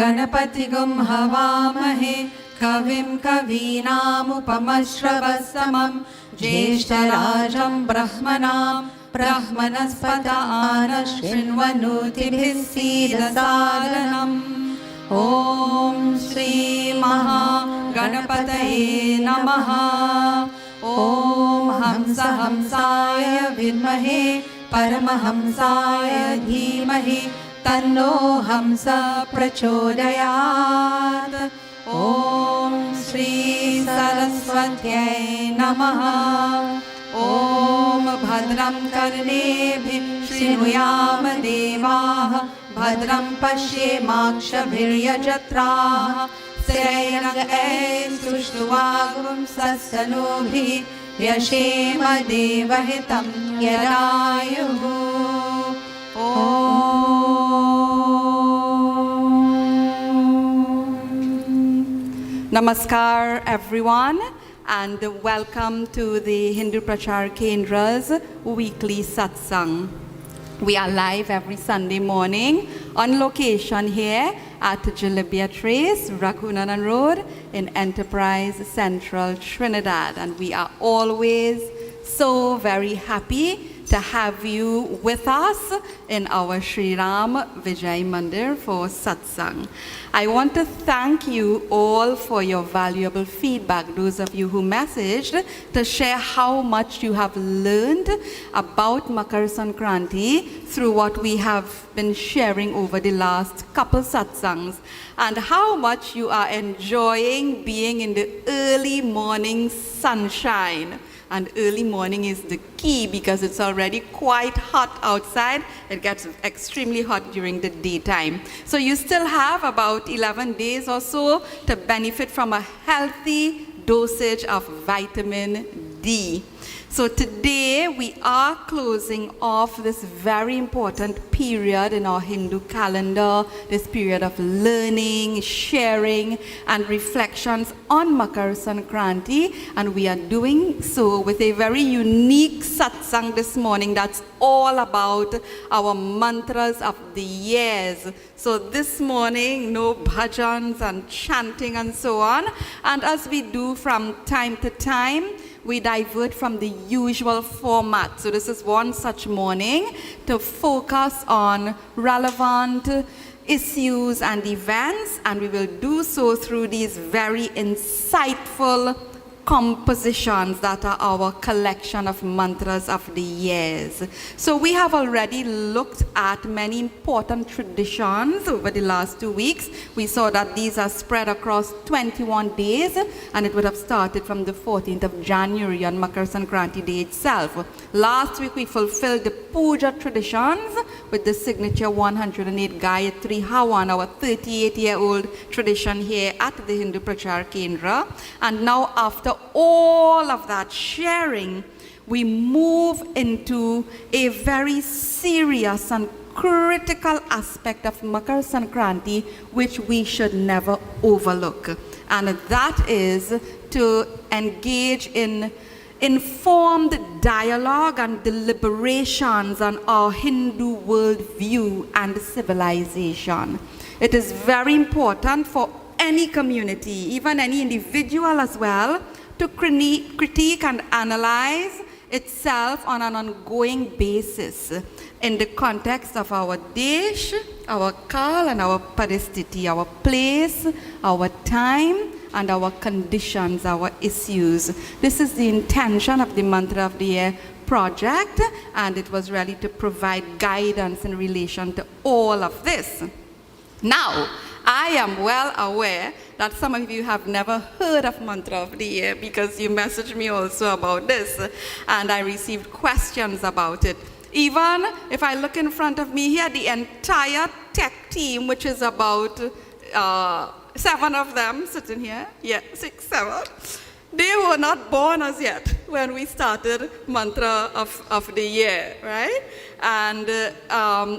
गणपतिगुं हवामहे कविं कवीनामुपमश्रवस्तमं ज्येष्ठराजं ब्रह्मणस्पत आनशृण्वन्नोतिभिः सीदसादनम् ॐ श्रीमहागणपतये नमः। ॐ हंसाय विद्महे परमहंसाय धीमहि तन्नो हंस प्रचोदयात्। ॐ श्री सरस्वत्यै नमः। ॐ भद्रं कर्णेभिः शृणुयाम देवाः भद्रं पश्येमाक्षभिर्यजत्राः स्त्रैरङ्गैस्तुष्टुवागुंसस्तनूभिः व्यशेम देवहितं यदायुः। Namaskar everyone, and welcome to the Hindu Prachaar Kendra's weekly Satsang. We are live every Sunday morning on location here at Jalibia Trace, Rakunanan Road in Enterprise Central, Trinidad. And we are always so very happy to have you with us in our Sri Ram Vijay Mandir for Satsang. I want to thank you all for your valuable feedback, those of you who messaged to share how much you have learned about Makar Sankranti through what we have been sharing over the last couple Satsangs, and how much you are enjoying being in the early morning sunshine. And early morning is the key because it's already quite hot outside. It gets extremely hot during the daytime. So you still have about 11 days or so to benefit from a healthy dosage of vitamin D. So today we are closing off this very important period in our Hindu calendar, this period of learning, sharing, and reflections on Makar Sankranti. And we are doing so with a very unique satsang this morning that's all about our mantras of the years. So this morning, no bhajans and chanting and so on. And as we do from time to time, we divert from the usual format. So this is one such morning to focus on relevant issues and events, and we will do so through these very insightful compositions that are our collection of mantras of the years. So we have already looked at many important traditions over the last 2 weeks. We saw that these are spread across 21 days, and it would have started from the 14th of January on Makar Sankranti Day itself. Last week we fulfilled the puja traditions with the signature 108 Gayatri Hawan, our 38-year-old tradition here at the Hindu Prachaar Kendra. And now after all of that sharing, we move into a very serious and critical aspect of Makar Sankranti, which we should never overlook. And that is to engage in informed dialogue and deliberations on our Hindu worldview and civilization. It is very important for any community, even any individual as well, to critique and analyze itself on an ongoing basis in the context of our desh, our kal and our paristiti, our place, our time, and our conditions, our issues. This is the intention of the Mantra of the Year project, and it was really to provide guidance in relation to all of this. Now, I am well aware that some of you have never heard of Mantra of the Year because you messaged me also about this, and I received questions about it. Even if I look in front of me here, the entire tech team, which is about 7 of them sitting here, 6, 7, they were not born as yet when we started Mantra of the Year, right? And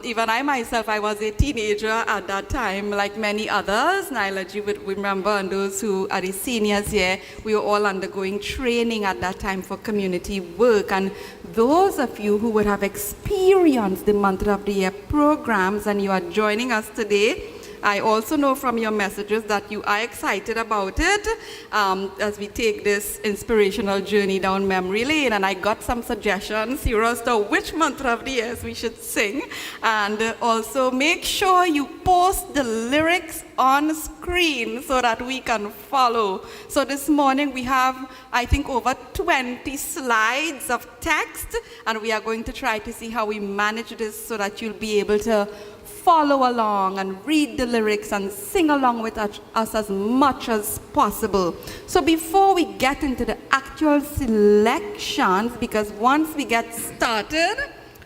even I myself, I was a teenager at that time, like many others. Nailaji would remember, and those who are the seniors here, we were all undergoing training at that time for community work. And those of you who would have experienced the Mantra of the Year programs and you are joining us today, I also know from your messages that you are excited about it as we take this inspirational journey down memory lane. And I got some suggestions here as to which mantra of the years we should sing. And also make sure you post the lyrics on screen so that we can follow. So this morning we have, I think, over 20 slides of text, and we are going to try to see how we manage this so that you'll be able to follow along and read the lyrics and sing along with us as much as possible. So before we get into the actual selections, because once we get started,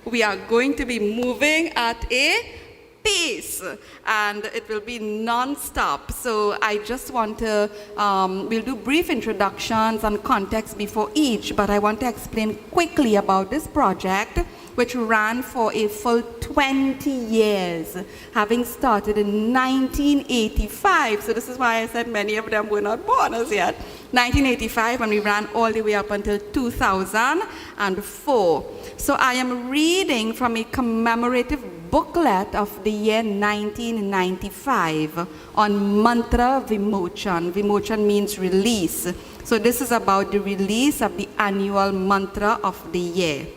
we are going to be moving at a pace, and it will be non-stop. So I just want to, we'll do brief introductions and context before each, but I want to explain quickly about this project, which ran for a full 20 years, having started in 1985. So this is why I said many of them were not born as yet. 1985, and we ran all the way up until 2004. So I am reading from a commemorative booklet of the year 1995 on mantra vimochan. Vimochan means release. So this is about the release of the annual mantra of the year.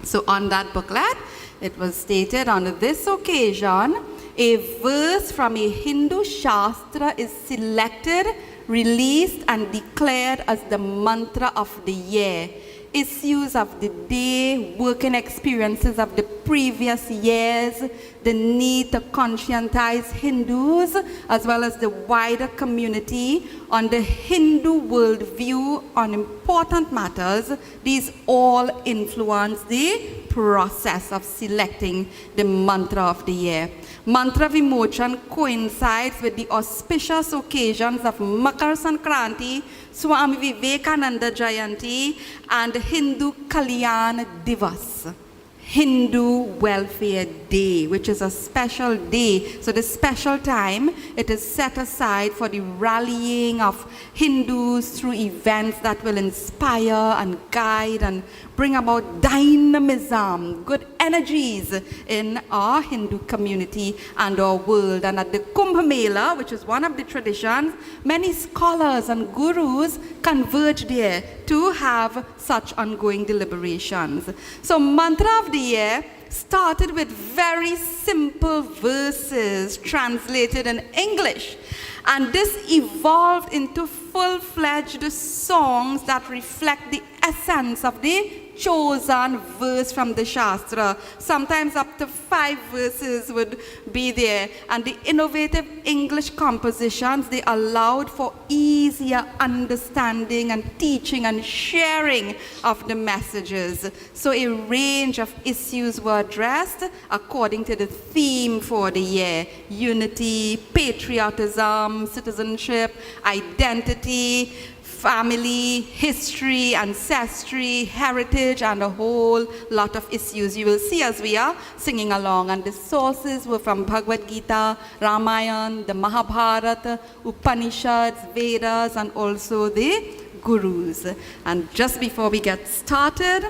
So on that booklet, it was stated, on this occasion, a verse from a Hindu Shastra is selected, released, and declared as the mantra of the year. Issues of the day, working experiences of the previous years, the need to conscientize Hindus as well as the wider community on the Hindu worldview on important matters. These all influence the process of selecting the mantra of the year. Mantra Vimochan coincides with the auspicious occasions of Makar Sankranti, Swami Vivekananda Jayanti, and Hindu Kalyan Divas, Hindu Welfare Day, which is a special day. So this special time, it is set aside for the rallying of Hindus through events that will inspire and guide and bring about dynamism, good energies in our Hindu community and our world. And at the Kumbh Mela, which is one of the traditions, many scholars and gurus converge there to have such ongoing deliberations. So mantra of the year started with very simple verses translated in English. And this evolved into full-fledged songs that reflect the essence of the chosen verse from the Shastra. Sometimes up to 5 verses would be there. And the innovative English compositions, they allowed for easier understanding and teaching and sharing of the messages. So a range of issues were addressed according to the theme for the year: unity, patriotism, citizenship, identity, family, history, ancestry, heritage, and a whole lot of issues you will see as we are singing along. And the sources were from Bhagavad Gita, Ramayana, the Mahabharata, Upanishads, Vedas, and also the Gurus. And just before we get started,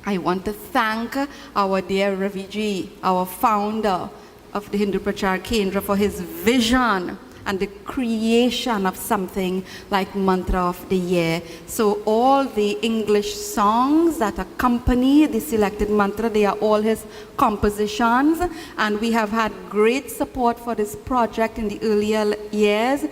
I want to thank our dear Raviji, our founder of the Hindu Prachaar Kendra, for his vision and the creation of something like mantra of the year. So all the English songs that accompany the selected mantra, they are all his compositions, and we have had great support for this project in the earlier years.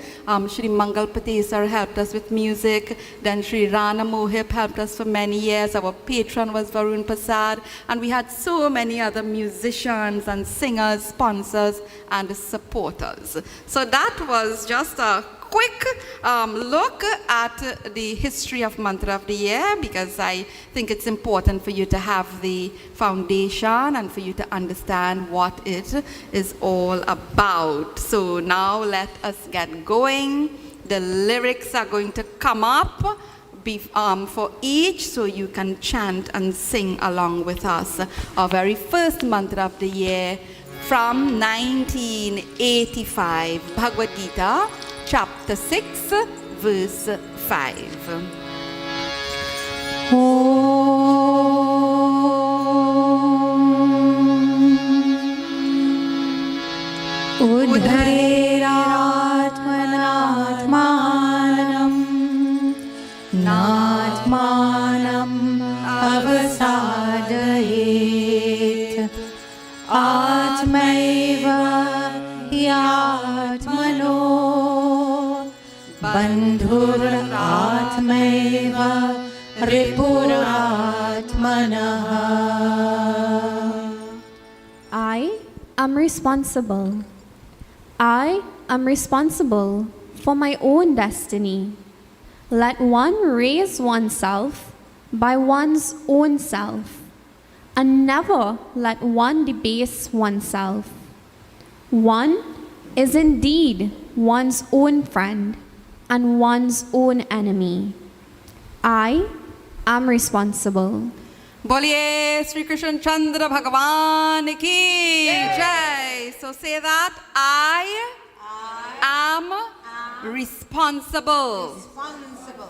Shri Mangal Patesar helped us with music, then Shri Rana Mohip helped us for many years. Our patron was Varun Prasad, and we had so many other musicians and singers, sponsors, and supporters. So that was just a quick look at the history of mantra of the year, because I think it's important for you to have the foundation and for you to understand what it is all about. So now let us get going. The lyrics are going to come up for each, so you can chant and sing along with us. Our very first mantra of the year from 1985, Bhagavad Gita, chapter 6, verse 5. Om Udhare सर्वात्मनो बन्धुरात्मैव रिपुरात्मनः. I am responsible. I am responsible for my own destiny. Let one raise oneself by one's own self, and never let one debase oneself. One is indeed one's own friend and one's own enemy. I am responsible. Boliye Sri Krishna Chandra Bhagavan ki jai. So say that I am responsible.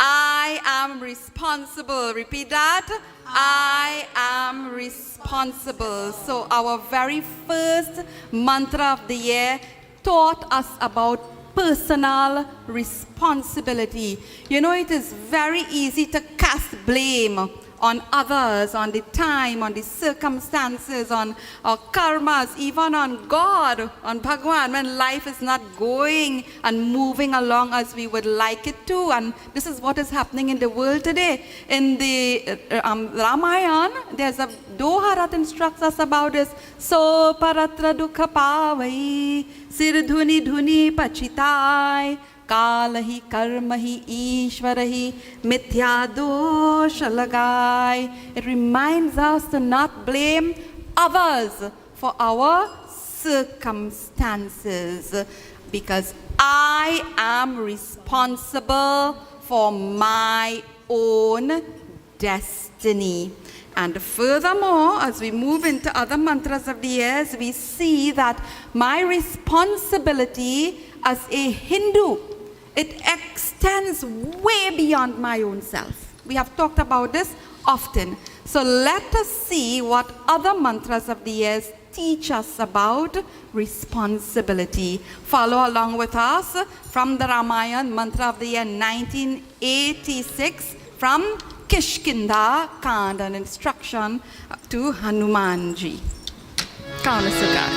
I am responsible. Repeat that. I am responsible. So our very first mantra of the year taught us about personal responsibility. You know, it is very easy to cast blame on others, on the time, on the circumstances, on our karmas, even on God, on Bhagwan, when life is not going and moving along as we would like it to. And this is what is happening in the world today. In the Ramayana, there's a doha that instructs us about this. So paratra dukha pavai, sir dhuni dhuni pachitai, कालहि कर्महि ईश्वरहि मिथ्या दोष लगाय. It reminds us to not blame others for our circumstances, because I am responsible for my own destiny. And furthermore, as we move into other mantras of the years, we see that my responsibility as a Hindu, it extends way beyond my own self. We have talked about this often. So let us see what other mantras of the years teach us about responsibility. Follow along with us from the Ramayana mantra of the year 1986 from Kishkinda Kand, an instruction to Hanumanji. Kauna Sukaj.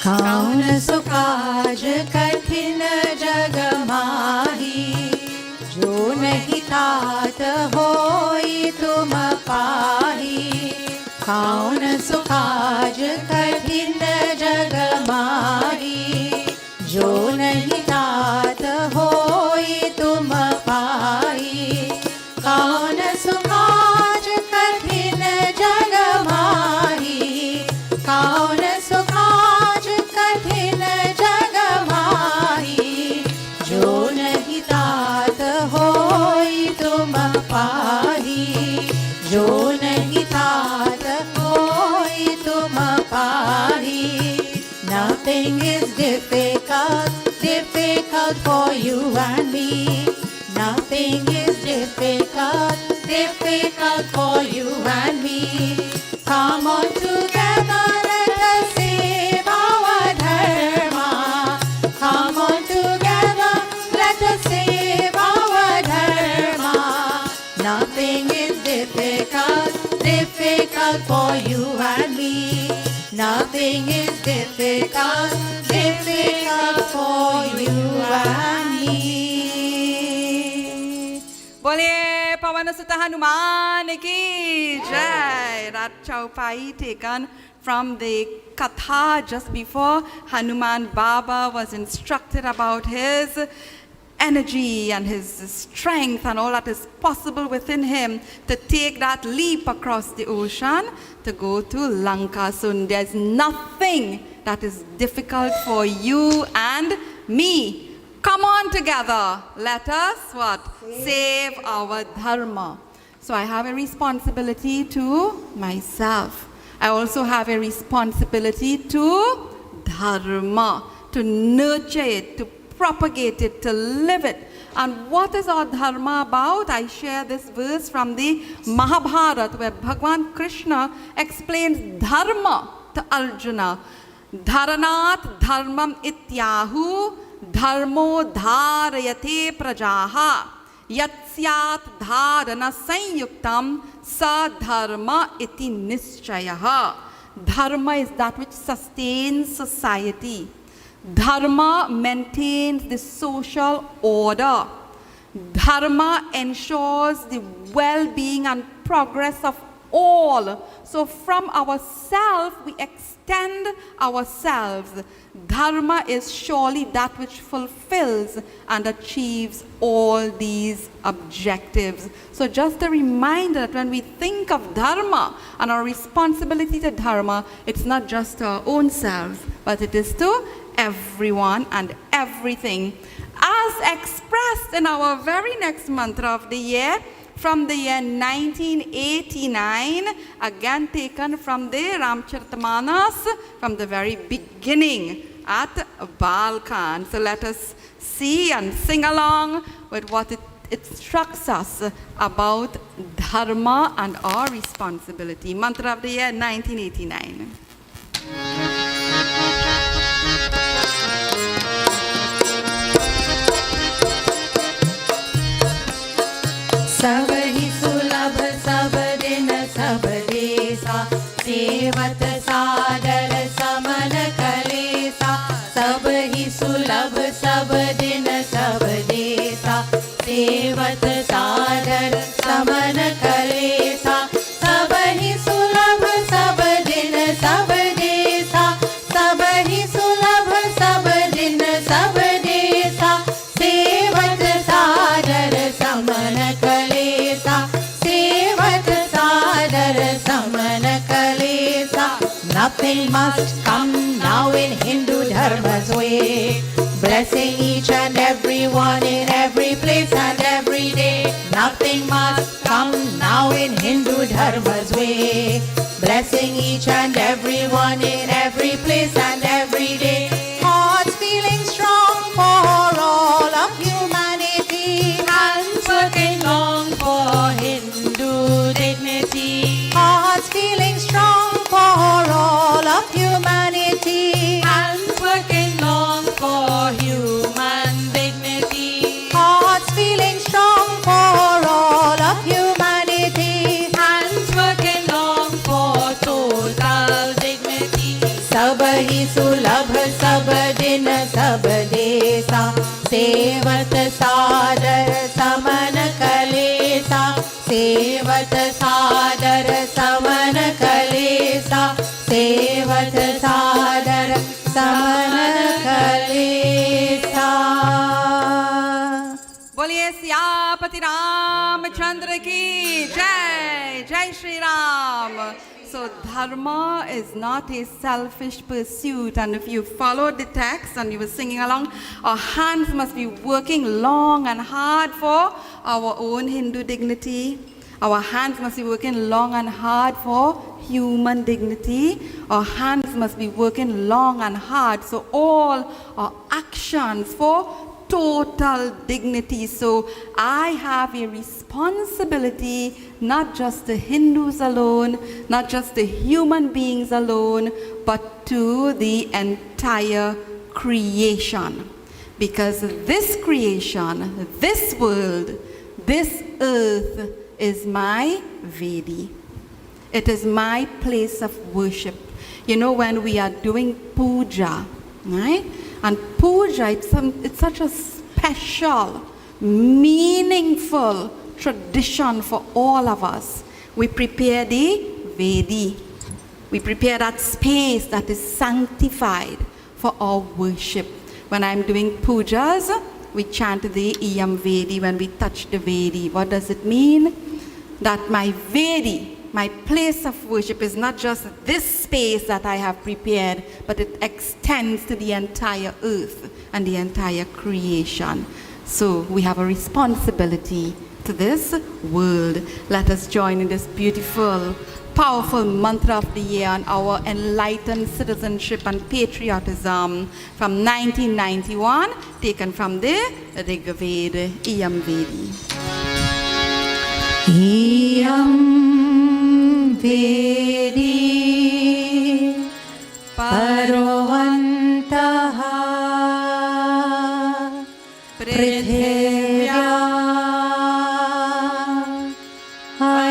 कौन सुकाज कठिन जग माही, जो नहीं तात होई तुम पाही. कौन सुकाज कठिन जग माही, जो नहीं तात होई तुम पाही. कौन सुकाज कठिन जग माही, कौन सुकाज कठिन जग माही, जो नहीं तात होई तुम पाही. जो नहीं तात होई तुम पाही. Nothing is difficult for you and me. Nothing is difficult for you and me. Come on together, let us save our Dharma. Come on together, let us save our Dharma. Nothing is difficult for you and me. Nothing is difficult for you and me. Boliye Pavan Sutta Hanuman ki jai. That chaupai taken from the Katha just before Hanuman Baba was instructed about his energy and his strength and all that is possible within him to take that leap across the ocean to go to Lanka. So there's nothing that is difficult for you and me. Come on together. Let us what? Save our Dharma. So I have a responsibility to myself. I also have a responsibility to Dharma, to nurture it, to propagate it, to live it. And what is our Dharma about? I share this verse from the Mahabharata, where Bhagwan Krishna explains Dharma to Arjuna. Dharanat dharmam ityahu dharmo dharayate prajaha Yatsyat dharana sanyuktam sa dharma iti nischayaha. Dharma is that which sustains society. Dharma maintains the social order. Dharma ensures the well-being and progress of all. So from ourselves, we extend ourselves. Dharma is surely that which fulfills and achieves all these objectives. So just a reminder that when we think of Dharma and our responsibility to Dharma, it's not just to our own selves, but it is to everyone and everything. As expressed in our very next mantra of the year, from the year 1989, again taken from the Ramcharitamanas, from the very beginning at Balkan. So let us see and sing along with what it instructs us about Dharma and our responsibility. Mantra of the year 1989. सब ही सुलभ सब दिन सब देसा सेवत सादर समन कलेसा सब ही सुलभ सब दिन सब देसा सेवत सादर समन कलेसा सब ही सुलभ सब दिन सब देसा सब ही सुलभ सब दिन सब देसा सेवत सादर समन Nothing must come now in Hindu Dharma's way, blessing each and every one in every place and every day. Nothing must come now in Hindu Dharma's way, blessing each and every one in every place and every day. Hearts feeling strong for all of humanity, hands working long for Hindu dignity. Hearts feeling strong for all of humanity, hands working long for human dignity. Hearts feeling strong for all of humanity, hands working long for total dignity. Sab hi sulabh sab din sab desa, sevat sadar saman kalesa, sevat sadar saman kalesa, सेवत सादर समन कलेसा. बोलिए सियापति रामचंद्र की जय. जय Shri Ram. So Dharma is not a selfish pursuit, and if you followed the text and you were singing along, our hands must be working long and hard for our own Hindu dignity. Our hands must be working long and hard for human dignity. Our hands must be working long and hard, so all our actions for total dignity. So I have a responsibility, not just to Hindus alone, not just to human beings alone, but to the entire creation. Because this creation, this world, this earth is my Vedi. It is my place of worship. You know, when we are doing puja, right? And puja, it's such a special, meaningful tradition for all of us. We prepare the Vedi. We prepare that space that is sanctified for our worship. When I'm doing pujas, we chant the Iyam Vedi when we touch the Vedi. What does it mean? That my Vedi, my place of worship, is not just this space that I have prepared, but it extends to the entire earth and the entire creation. So we have a responsibility to this world. Let us join in this beautiful, powerful mantra of the year on our enlightened citizenship and patriotism from 1991, taken from the Rig Veda, Iyam Vedi. Iyam Vedi Parovantaha Prithivya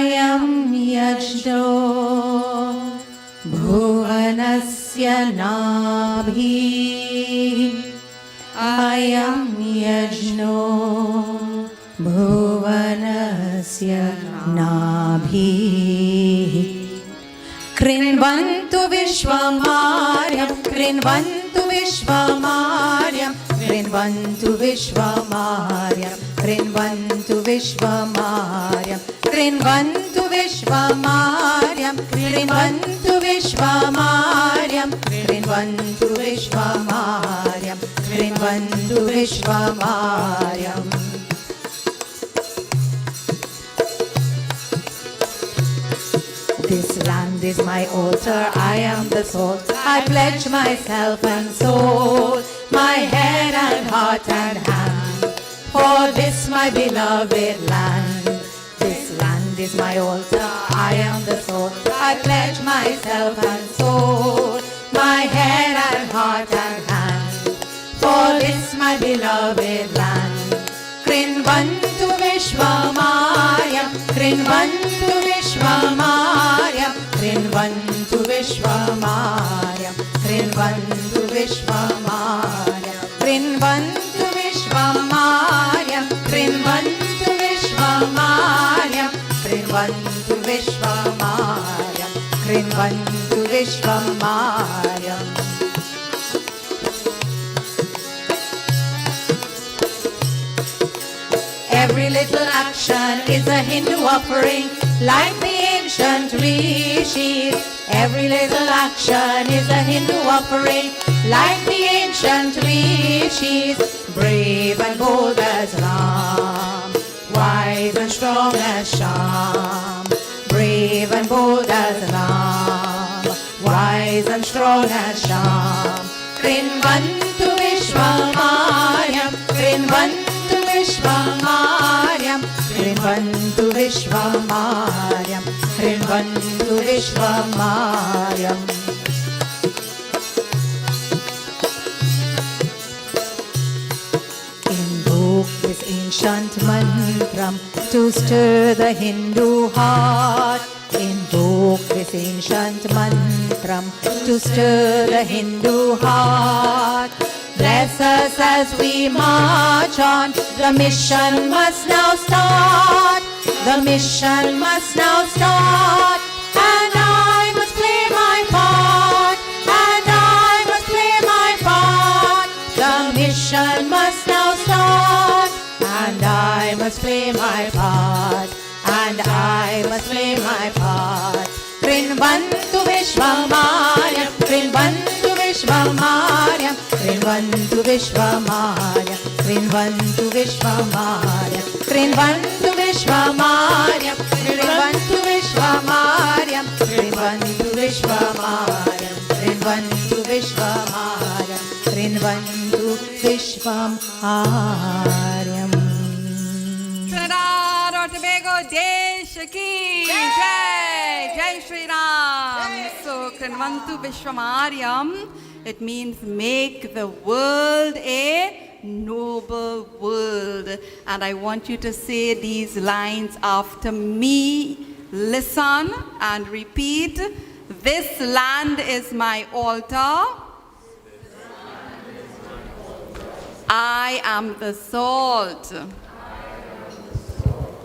Ayam yajno bhuvanasya nabhi. Ayam yajno bhuvanasya nabhi. Krinvantu Vishwamaryam, Krinvantu Vishwamaryam, Krinvantu Vishwamaryam, Krinvantu Vishwamaryam, Krinvantu Vishwamaryam, Krinvantu Vishwamaryam, Krinvantu Vishwamaryam, Krinvantu Vishwamaryam. This land is my altar, I am the salt. I pledge myself and soul, my head and heart and hand, for this my beloved land. This land is my altar, I am the salt. I pledge myself and soul, my head and heart and hand, for this my beloved land. Krinvantu Vishwamaryam, Krinvantu Vishwamaryam, Krinvantu Vishwamaryam, Krinvantu Vishwamaryam, Krinvantu Vishwamaryam, Krinvantu Vishwamaryam, Krinvantu Vishwamaryam, Krinvantu Vishwamaryam. Every little action is a Hindu offering, like the ancient rishis. Every little action is a Hindu offering, like the ancient rishis. Brave and bold as Ram, wise and strong as Sham. Brave and bold as Ram, wise and strong as Sham. Krinvantu Vishwamaryam, Krinvantu Vishwamaryam, Krinvantu Vishwamaryam, Krinvantu Vishwamaryam. Invoke this ancient mantram to stir the Hindu heart. Invoke this ancient mantram to stir the Hindu heart. Bless us as we march on. The mission must now start. The mission must now start. And I must play my part. And I must play my part. The mission must now start. And I must play my part. And I must play my part. Krinvantu Vishwamaryam, Krinvantu Vishwamaryam, Krinvantu Vishwamaryam, Krinvantu Vishwamaryam, Krinvantu Vishwamaryam, Krinvantu Vishwamaryam, Krinvantu Vishwamaryam, Krinvantu Vishwamaryam, Krinvantu Vishwamaryam. Trinidad or Tobago, Desh Ki Jai, Jai Shri Ram. So Krinvantu Vishwamaryam, it means make the world a noble world. And I want you to say these lines after me. Listen and repeat. This land is my altar. I am the salt.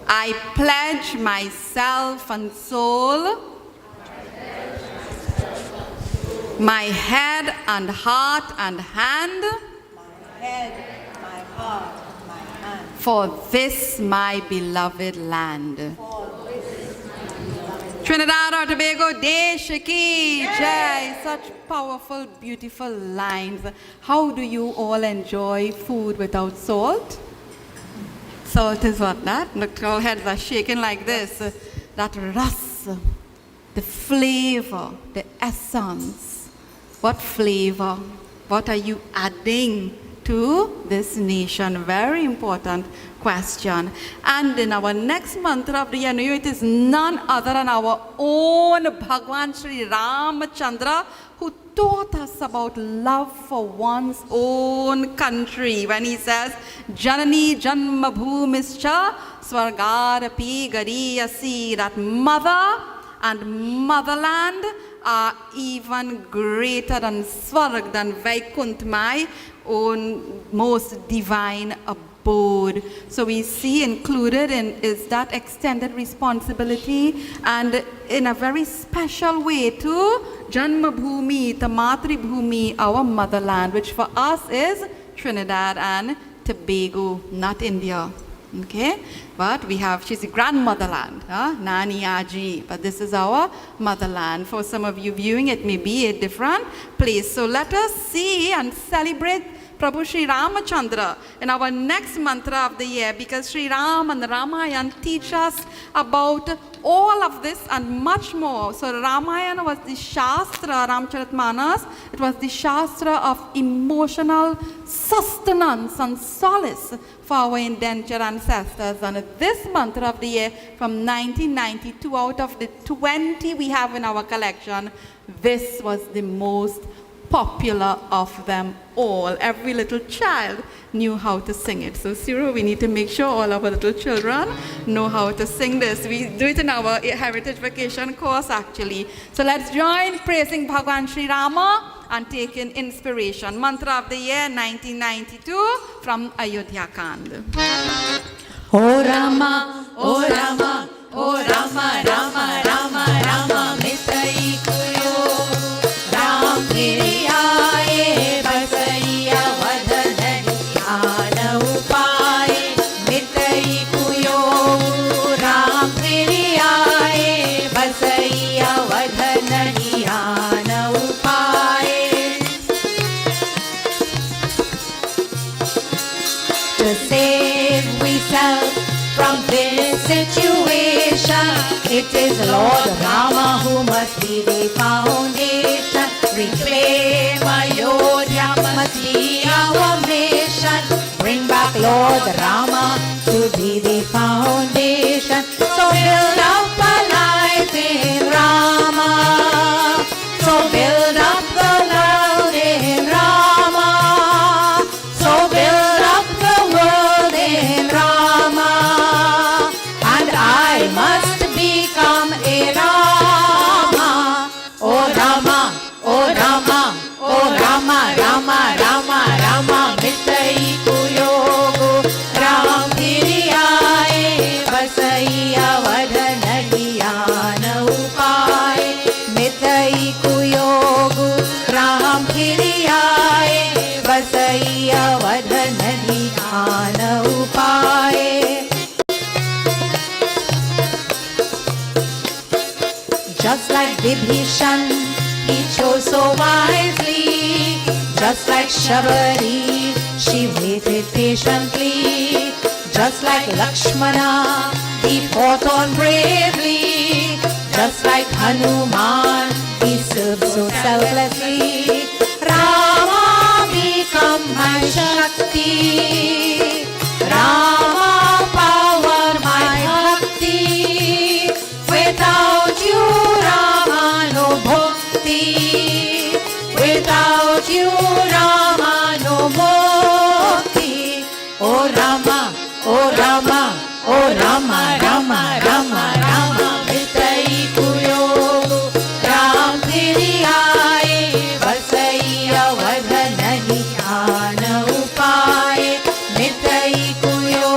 I pledge myself and soul, my head and heart and hand, for this my beloved land. Trinidad or Tobago, Desh Ki Jai. Such powerful, beautiful lines. How do you all enjoy food without salt? Salt is what that? Look, our heads are shaking like this. That ras, the flavor, the essence. What flavor? What are you adding to this nation? Very important question. And in our next mantra of the year, it is none other than our own Bhagwan Sri Ramachandra, who taught us about love for one's own country when he says, Janani Janma Bhumischa Swargarapi Gariyasi, that mother and motherland are even greater than Swarg, than Vaikunt, my own most divine abode. So we see included in is that extended responsibility, and in a very special way to Janmabhoomi, the Matri Bhoomi, our motherland, which for us is Trinidad and Tobago, not India. Okay, but we have, she's the grandmotherland, Nani Aji, but this is our motherland. For some of you viewing, it may be a different place. So let us see and celebrate Prabhu Sri Ramachandra in our next mantra of the year, because Sri Ram and Ramayana teach us about all of this and much more. So Ramayana was the Shastra, Ramcharitmanas, it was the Shastra of emotional sustenance and solace for our indentured ancestors. And this mantra of the year from 1992, out of the 20 we have in our collection, this was the most popular of them all. Every little child knew how to sing it. So Ciro, we need to make sure all our little children know how to sing this. We do it in our Heritage Vacation course actually. So let's join praising Bhagwan Sri Rama and taking inspiration. Mantra of the year 1992 from Ayodhya Kand. O Rama, O Rama, O Rama, Rama, Rama, Rama, Mitai Kuyo, Ram Giri Aaye, Basaiya Vadhanani Ana Upaye, Mitai Kuyo, Ram Giri Aaye, Basaiya Vadhanani Ana Upaye. To save we self from this situation, it is Lord Rama who must be the foundation. Reclaim Ayodhya must be our mission. Bring back Lord Rama to be the foundation. So build up a life in Rama. So build up the world in Rama. So build up the world in Rama. And I must become a Rama. Oh Rama, oh Rama, oh Rama, Rama, Rama, Rama, Mitai Kuyogo, Ram Giri Aaye, Basaiya Vadhanani Ana Upaye, Mitai Kuyogo, Ram Giri Aaye, Basaiya Vadhanani Ana Upaye. Just like Vibhishan, he chose so wisely. Just like Shabari, she waited patiently. Just like Lakshmana, he fought on bravely. Just like Hanuman, he served so selflessly. Rama become my Shakti. Rama power my bhakti. Without you, Rama, no bhakti. Without you, Rama, no mukti. Oh Rama, oh Rama, oh Rama, Rama, Rama, Rama, Mitai Kuyo, Ram Giri Aaye, Basaiya Vadhanani Ana Upaye, Mitai Kuyo,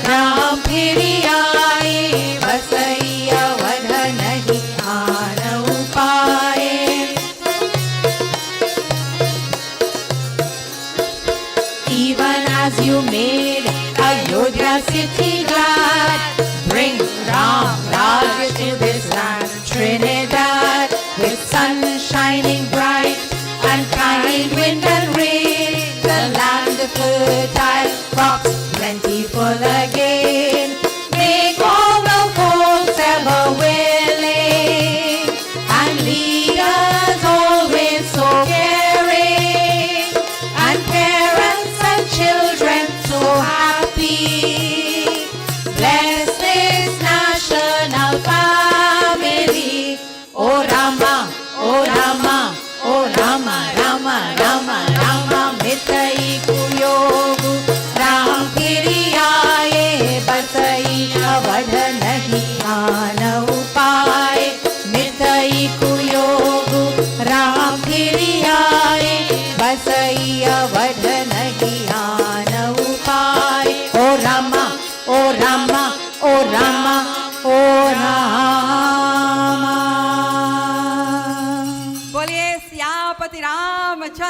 Ram Giri Aaye, Basaiya Vadhanani Ana Upaye. Even as you made Ayodhya city glad, bring Ram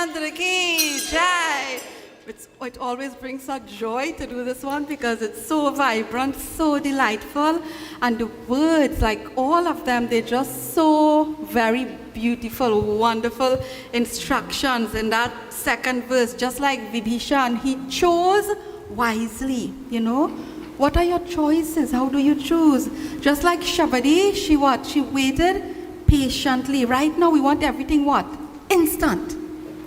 Chandra ki jai. It always brings such joy to do this one because it's so vibrant, so delightful, and the words, like all of them, they're just so very beautiful, wonderful instructions in that second verse. Just like Vibhishan, he chose wisely, you know. What are your choices? How do you choose? Just like Shabadi, she what? She waited patiently. Right now we want everything what? Instant.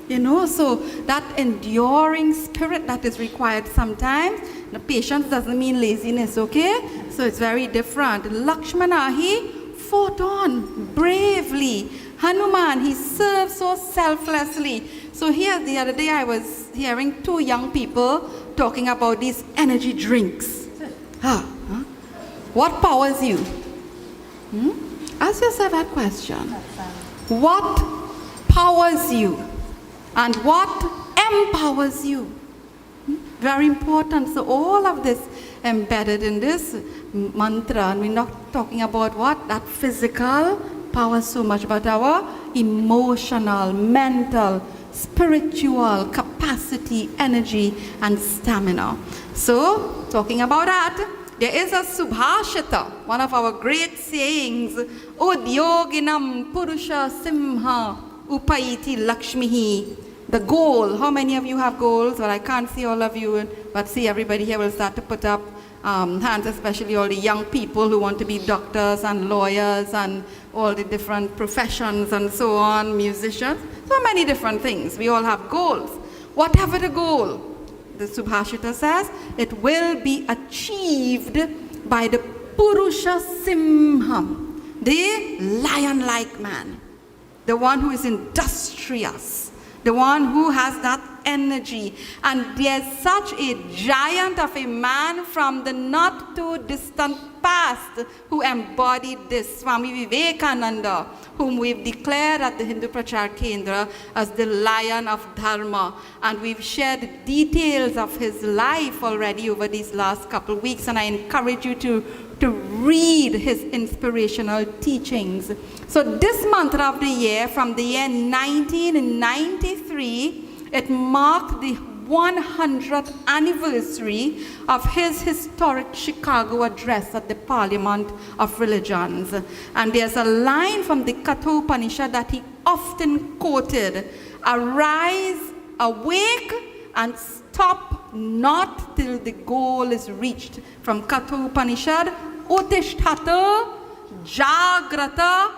You know, so that enduring spirit that is required sometimes. The patience doesn't mean laziness, okay? So it's very different. Lakshmana, he fought on bravely. Hanuman, he served so selflessly. So here the other day I was hearing two young people talking about these energy drinks. What powers you? Ask yourself that question. What powers you? And what empowers you? Very important. So all of this embedded in this mantra, and we're not talking about what? That physical power so much, but our emotional, mental, spiritual capacity, energy, and stamina. So, talking about that, there is a Subhashita, one of our great sayings, Udyoginam Purusha Simha Upaiti Lakshmihi. The goal. How many of you have goals? Well, I can't see all of you, but see, everybody here will start to put up hands, especially all the young people who want to be doctors and lawyers and all the different professions and so on, musicians. So many different things. We all have goals. Whatever the goal, the Subhashita says, it will be achieved by the Purusha Simham, the lion-like man, the one who is industrious, the one who has that energy. And there's such a giant of a man from the not too distant past who embodied this, Swami Vivekananda, whom we've declared at the Hindu Prachaar Kendra as the lion of Dharma. And we've shared details of his life already over these last couple of weeks, and I encourage you to read his inspirational teachings. So this mantra of the year, from the year 1993, it marked the 100th anniversary of his historic Chicago address at the Parliament of Religions. And there's a line from the Kathopanishad that he often quoted: arise, awake, and stop not till the goal is reached. From Kathopanishad, Utishtata Jagrata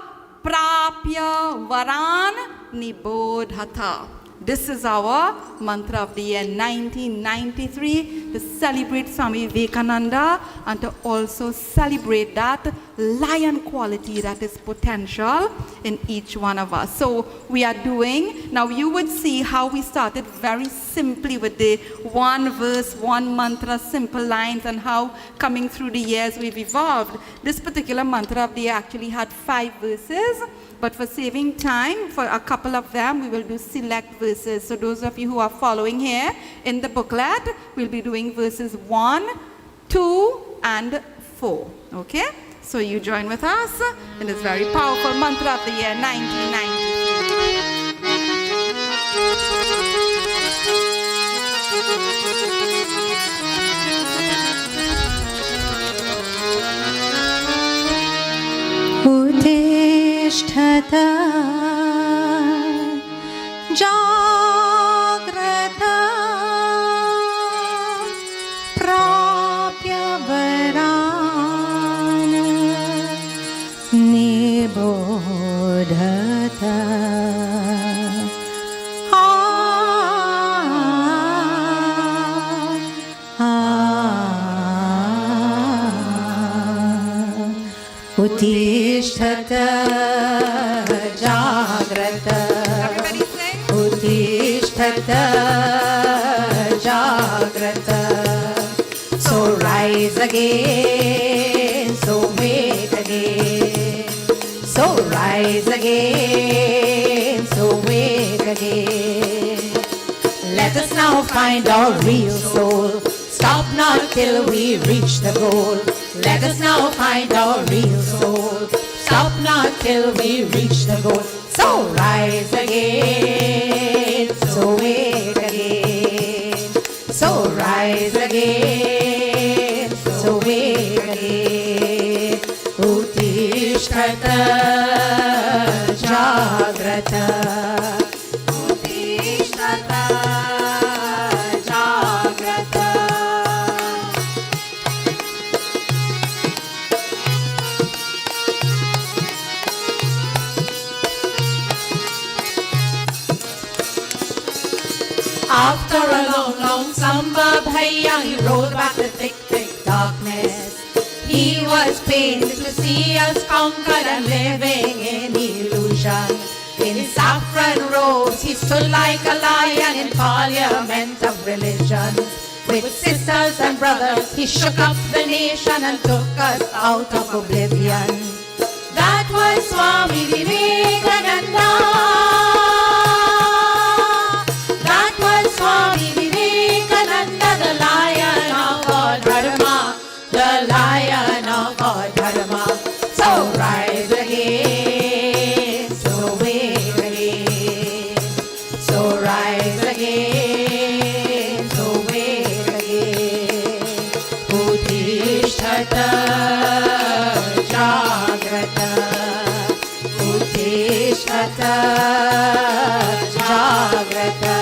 Prapya Varan Nibodhata. This is our mantra of the year 1993, to celebrate Swami Vivekananda and to also celebrate that lion quality that is potential in each one of us. So we are doing, now you would see how we started very simply with the one verse, one mantra, simple lines, and how coming through the years we've evolved. This particular mantra of the year actually had 5 verses. But for saving time, for a couple of them, we will do select verses. So those of you who are following here in the booklet, we'll be doing verses 1, 2, and 4. Okay? So you join with us in this very powerful mantra of the year 1993. Utishthata Jagrata Prapya Varan Nibodhata. Utishthata Jagrata. Everybody sing. Utishthata Jagrata. So rise again, so wake again. So rise again, so wake again. Let us now find our real soul. Stop not till we reach the goal. Let us now find our real soul. Stop not till we reach the goal. So rise again, so again, so wake again. Uttishtata Jagrata. Uttishtata Jagrata. After a long, long summer, Bhaiya, he rode back the thick, thick darkness. He was pained to see us conquered and living in illusion. In saffron robes, he stood like a lion in parliament of religion. With sisters and brothers, he shook up the nation and took us out of oblivion. That was Swami Vivekananda. Swami Vivekananda, the lion of all Dharma, the lion of all Dharma. So rise again, so wake again, so rise again, so wake again. Uttishtata Jagrata, Uttishtata Jagrata.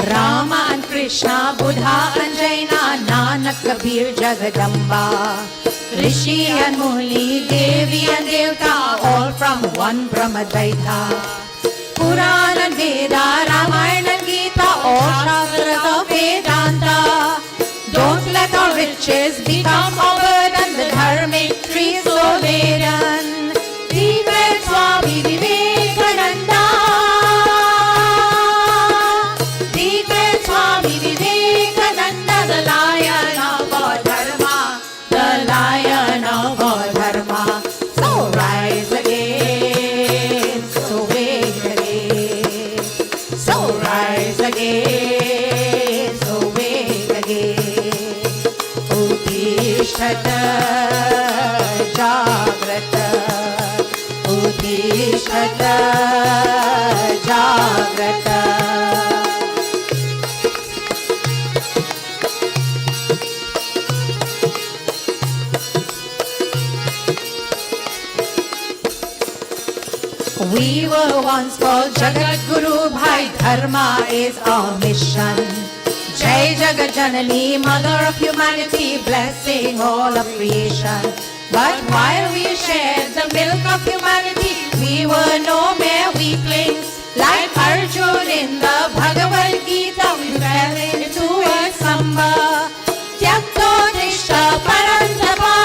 Rama and Krishna, Buddha and Jaina, Nanak, Kabir, Jagadamba, Rishi and Muni, Devi and Devta, all from one Brahmadaita. Puran and Veda, Ramayana and Gita, all Shastras of Vedanta. Don't let our riches become a burden, the dharmic tree so laden. The great Swami Vivekananda. The lion of all Dharma, the lion of all Dharma. So rise again, so wake again, so rise again, so wake again. Uttishtata Jagrata, Uttishtata Jagrata. We were once called Jagat Guru, Bhai Dharma is our mission. Jai Jagat Janani, Mother of humanity, blessing all of creation. But while we shared the milk of humanity, we were no mere weaklings. Like Arjuna in the Bhagavad Gita, we fell into a slumber. Tyakto Tishta Parantapa.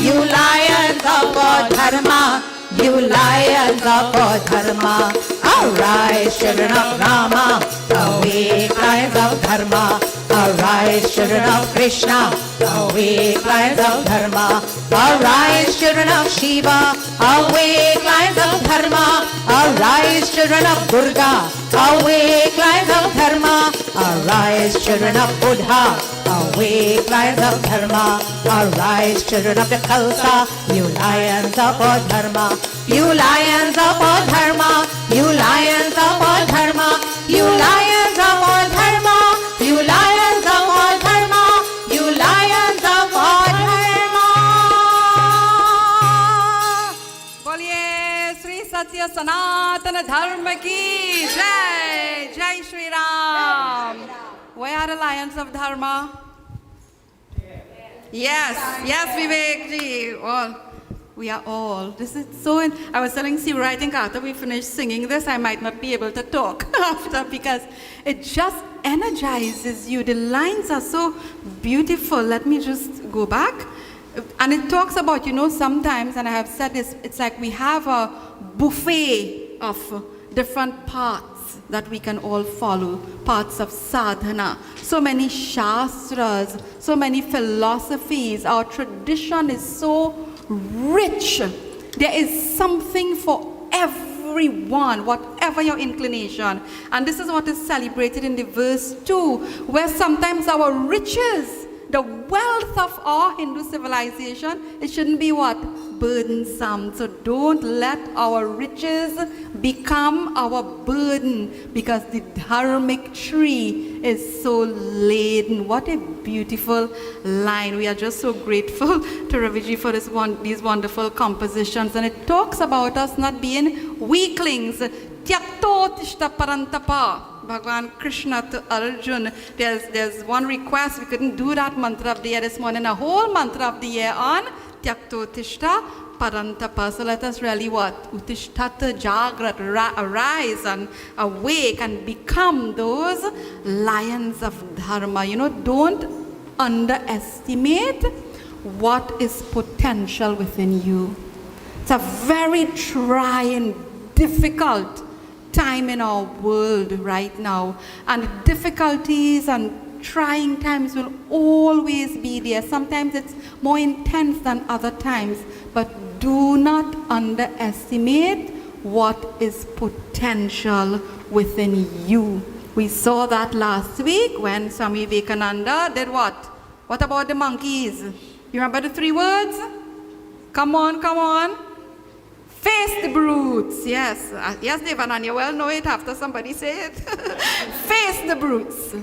You lions of all Dharma, you lions of all Dharma. Arise, children of Rama, awake, lions of Dharma. Arise, children of Krishna, awake, lions of Dharma. Arise, children of Shiva, awake, lions of Dharma. Arise, children of Durga, awake, lions of Dharma. Arise, children of Buddha, awake, lions of Dharma. Arise, children of the Khalsa, you lions of all Dharma. You lions of all Dharma, you lions of all Dharma, you lions of all Dharma, you lions of all Dharma, you lions of all Dharma. Boliye Sri Satya Sanatana Dharma ki Jai, Jai Shri Ram. Where are the lions of Dharma? Yes, yes, Vivek ji. All. We are all. This is so. I was telling Siva, I think after we finish singing this, I might not be able to talk after because it just energizes you. The lines are so beautiful. Let me just go back. And it talks about, sometimes, and I have said this, it's like we have a buffet of different paths that we can all follow, paths of sadhana. So many shastras, so many philosophies. Our tradition is so rich. There is something for every everyone, whatever your inclination. And this is what is celebrated in the verse 2, where sometimes our riches, the wealth of our Hindu civilization, it shouldn't be what? Burdensome. So don't let our riches become our burden, because the dharmic tree is so laden. What a beautiful line. We are just so grateful to Raviji for these wonderful compositions. And it talks about us not being weaklings. Tyakto tishta parantapa. Bhagavan Krishna to Arjun. There's one request. We couldn't do that mantra of the year this morning, a whole mantra of the year on Tyakto Tishta Parantapa. So let us really what? Utishtata Jagrat, arise and awake and become those lions of Dharma. Don't underestimate what is potential within you. It's a very trying, difficult time in our world right now, and difficulties and trying times will always be there. Sometimes it's more intense than other times, but do not underestimate what is potential within you. We saw that last week when Swami Vivekananda did what? What about the monkeys? You remember the 3 words? Come on. Face the brutes. Yes, Devanand, you well know it after somebody say it. Face the brutes.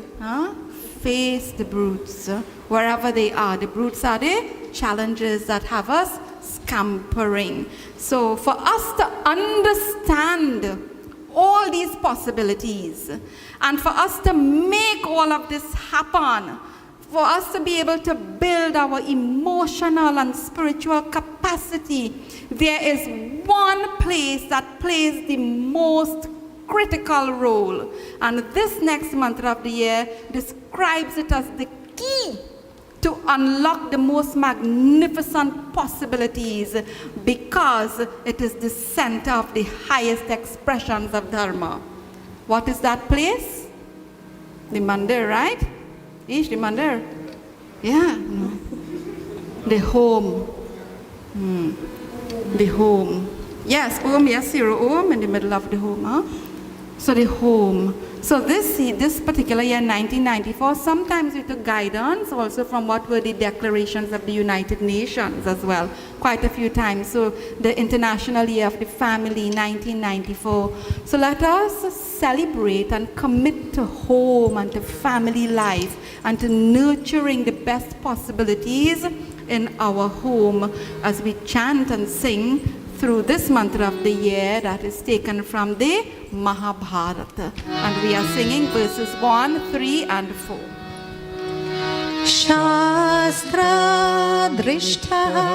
Face the brutes. Wherever they are. The brutes are the challenges that have us scampering. So for us to understand all these possibilities, and for us to make all of this happen, for us to be able to build our emotional and spiritual capacity, there is one place that plays the most critical role. And this next mantra of the year describes it as the key to unlock the most magnificent possibilities, because it is the center of the highest expressions of Dharma. What is that place? The mandir, right? Ish, the mandir? Yeah. No. The home. The home. Yes, home, yes, 0 home in the middle of the home. Huh? So the home. So this particular year, 1994, sometimes we took guidance also from what were the declarations of the United Nations as well, quite a few times. So the International Year of the Family, 1994. So let us celebrate and commit to home and to family life and to nurturing the best possibilities in our home as we chant and sing through this mantra of the year that is taken from the Mahabharata. And we are singing verses 1, 3, and 4. Shastra Drishtaha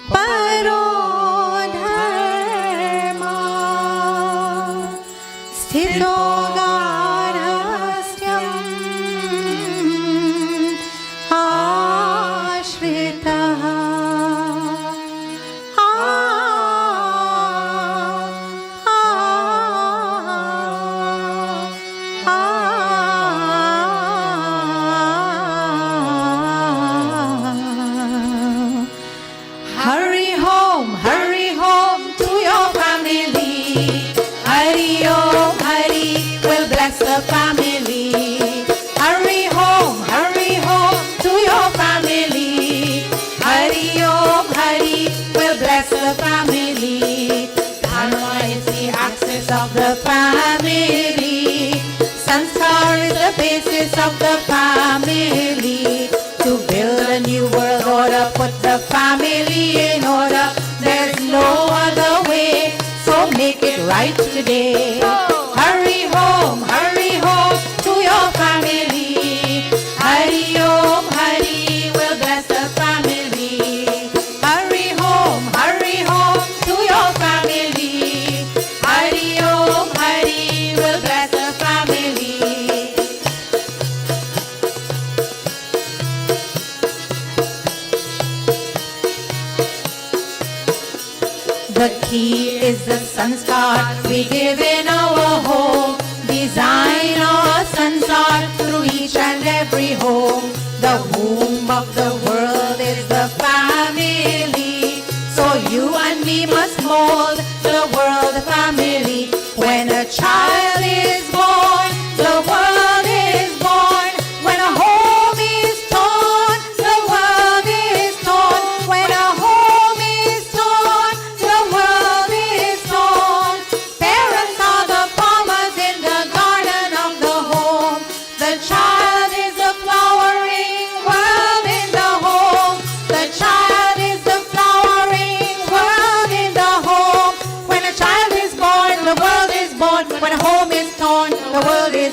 Paro Dharma Sthito Garhastyam Ashritaha the family. Sanskar is the basis of the family. To build a new world order, put the family in order. There's no other way, so make it right today. Hurry home to your family. Hurry Om Hari will bless the family. Hurry home to your family. Hurry Om Hari will bless the family. The key is the sanskar we give in our home. Design our sansar through each and every home. The womb of the world is the family. So you and me must mold the world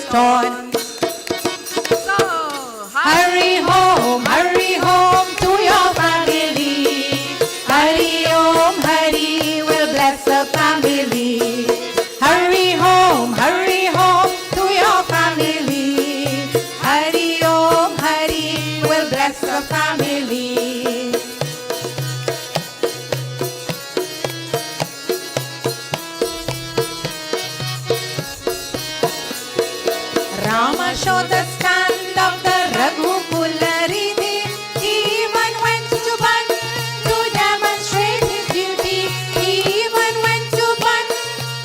torn. So, Hurry home to your family. Hurry will bless the family. Hurry home to your family. Hurry will bless the family. Rama showed the stand of the Raghukula Riti. He even went to Ban to demonstrate his beauty. He even went to Ban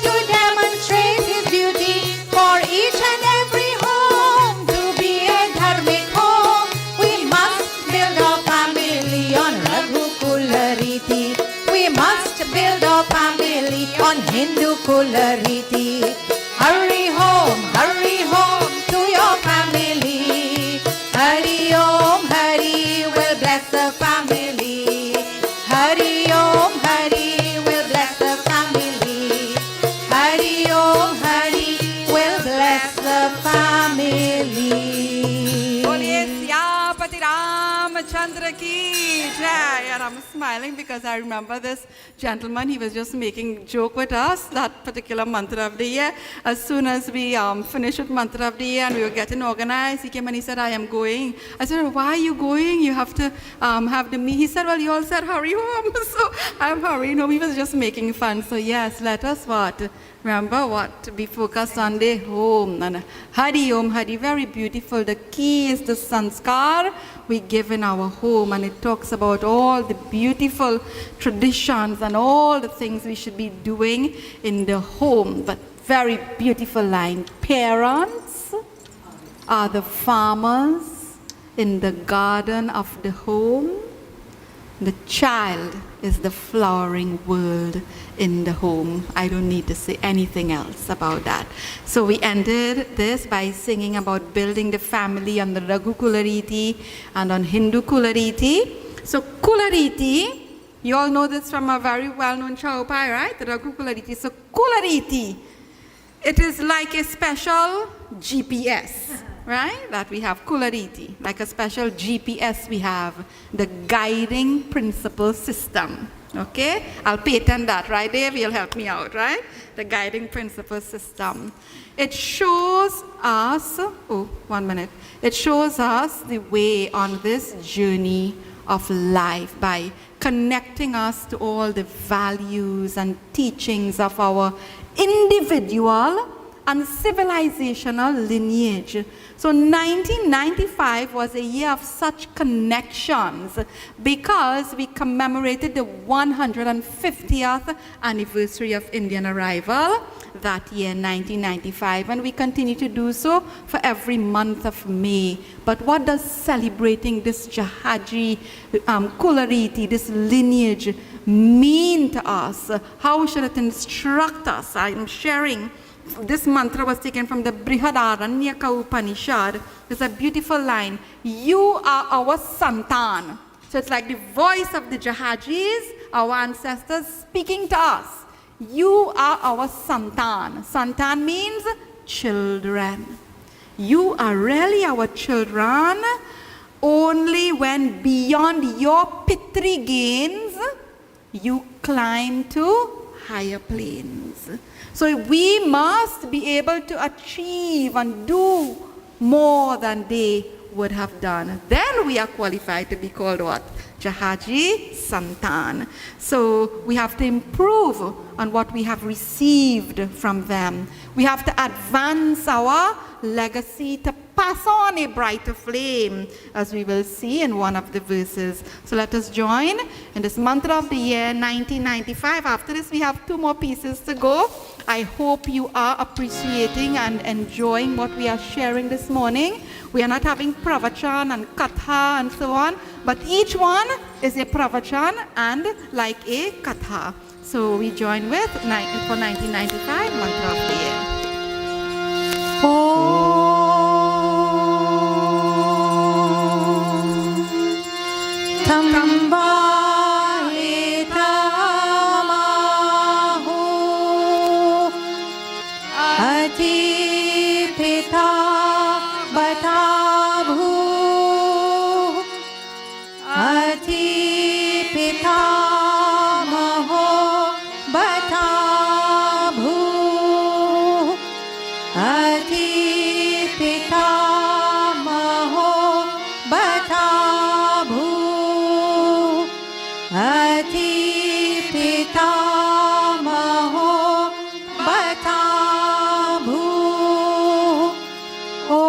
to demonstrate his beauty. For each and every home to be a dharmic home, we must build our family on Raghukula Riti. We must build our family on Hindu Kula Riti. Hurry home to your family. Hurry will bless the family. Hurry will bless the family. Hurry will bless the family. Boliye Siyapati Ramachandra ki jai. And I'm smiling because I remember this gentleman, he was just making a joke with us, that particular mantra of the year. As soon as we finished with mantra of the year and we were getting organized, he came and he said, I am going. I said, why are you going? You have to have the meet. He said, well, you all said hurry home. So I'm hurrying home. He was just making fun. So yes, let us what? Remember what? Be focused on the home. And Hari Om Hari, very beautiful. The key is the sanskar we give in our home. And it talks about all the beautiful traditions and all the things we should be doing in the home. But very beautiful line. Parents are the farmers in the garden of the home. The child is the flowering world in the home. I don't need to say anything else about that. So we ended this by singing about building the family on the Raghukula Riti and on Hindu Kula Riti. So Kula Riti, you all know this from a very well-known Chaupai, right? The Raghukula Riti. So Kula Riti, it is like a special GPS. Right? That we have Kula Riti, like a special GPS we have, the guiding principle system. Okay? I'll patent that, right, Dave? You'll help me out, right? The guiding principle system. It shows us, It shows us the way on this journey of life by connecting us to all the values and teachings of our individual and civilizational lineage. So 1995 was a year of such connections because we commemorated the 150th anniversary of Indian arrival that year, 1995, and we continue to do so for every month of May. But what does celebrating this Jahaji Kula Riti, this lineage, mean to us? How should it instruct us? I'm sharing. This mantra was taken from the Brihadaranyaka Upanishad. There's a beautiful line. You are our santan. So it's like the voice of the Jahajis, our ancestors, speaking to us. You are our santan. Santan means children. You are really our children only when beyond your pitri gains, you climb to higher planes. So we must be able to achieve and do more than they would have done. Then we are qualified to be called what? Jahaji Santan. So we have to improve on what we have received from them. We have to advance our legacy to pass on a brighter flame, as we will see in one of the verses. So let us join in this mantra of the year 1995. After this, we have 2 more pieces to go. I hope you are appreciating and enjoying what we are sharing this morning. We are not having pravachan and katha and so on, but each one is a pravachan and like a katha. So we join with, for 1995, mantra of the year. Ati Pita पितामहो बतामु Om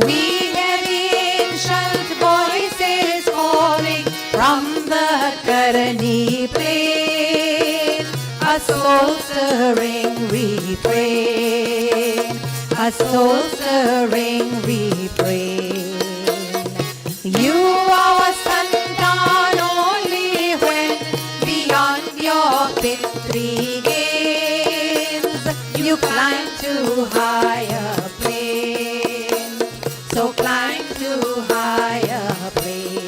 We hear the ancient voices calling from the Karani plain, a soul-stirring refrain, a soul-stirring refrain. You are a santan only when beyond your victory gains you climb to higher planes. So climb to higher planes.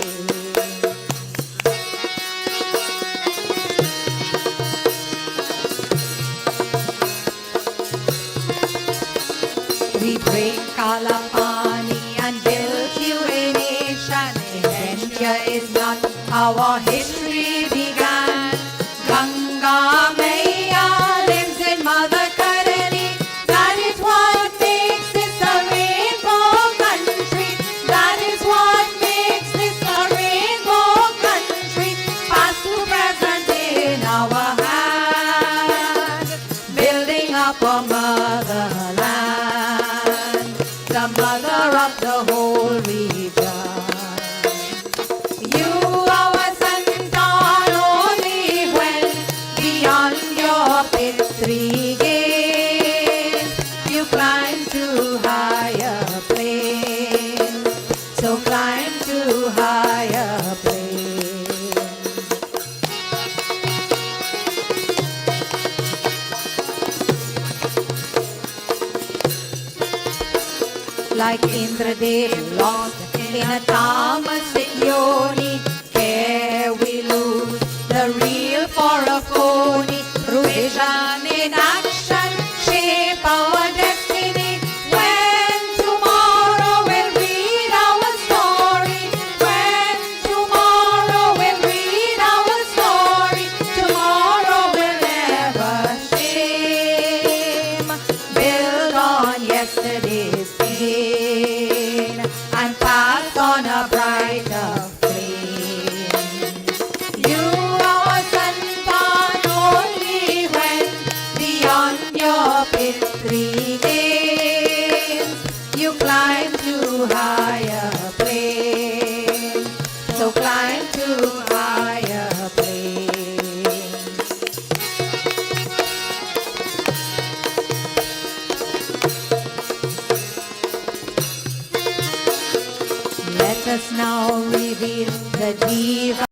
We break Kalapani and build you a nation. Invention is not how our history began. Ganga Maiya lives in Mother Karani. That is what makes this a rainbow country. That is what makes this a rainbow country. Past to present in our hand, building up a motherland, the mother of the whole region. You are a santan only when beyond your victory gains you climb to higher planes. So climb to higher planes. Like Indradev lost in a tamasic yoni, care we lose the real for a phony. Through vision in action, shape our destiny. When tomorrow will read our story, when tomorrow will read our story, tomorrow will never shame. Build on yesterday's pain and pass on a brighter flame. You are a santan only when beyond your victory gains you climb to higher planes. So climb to higher planes. Let us now reveal the diva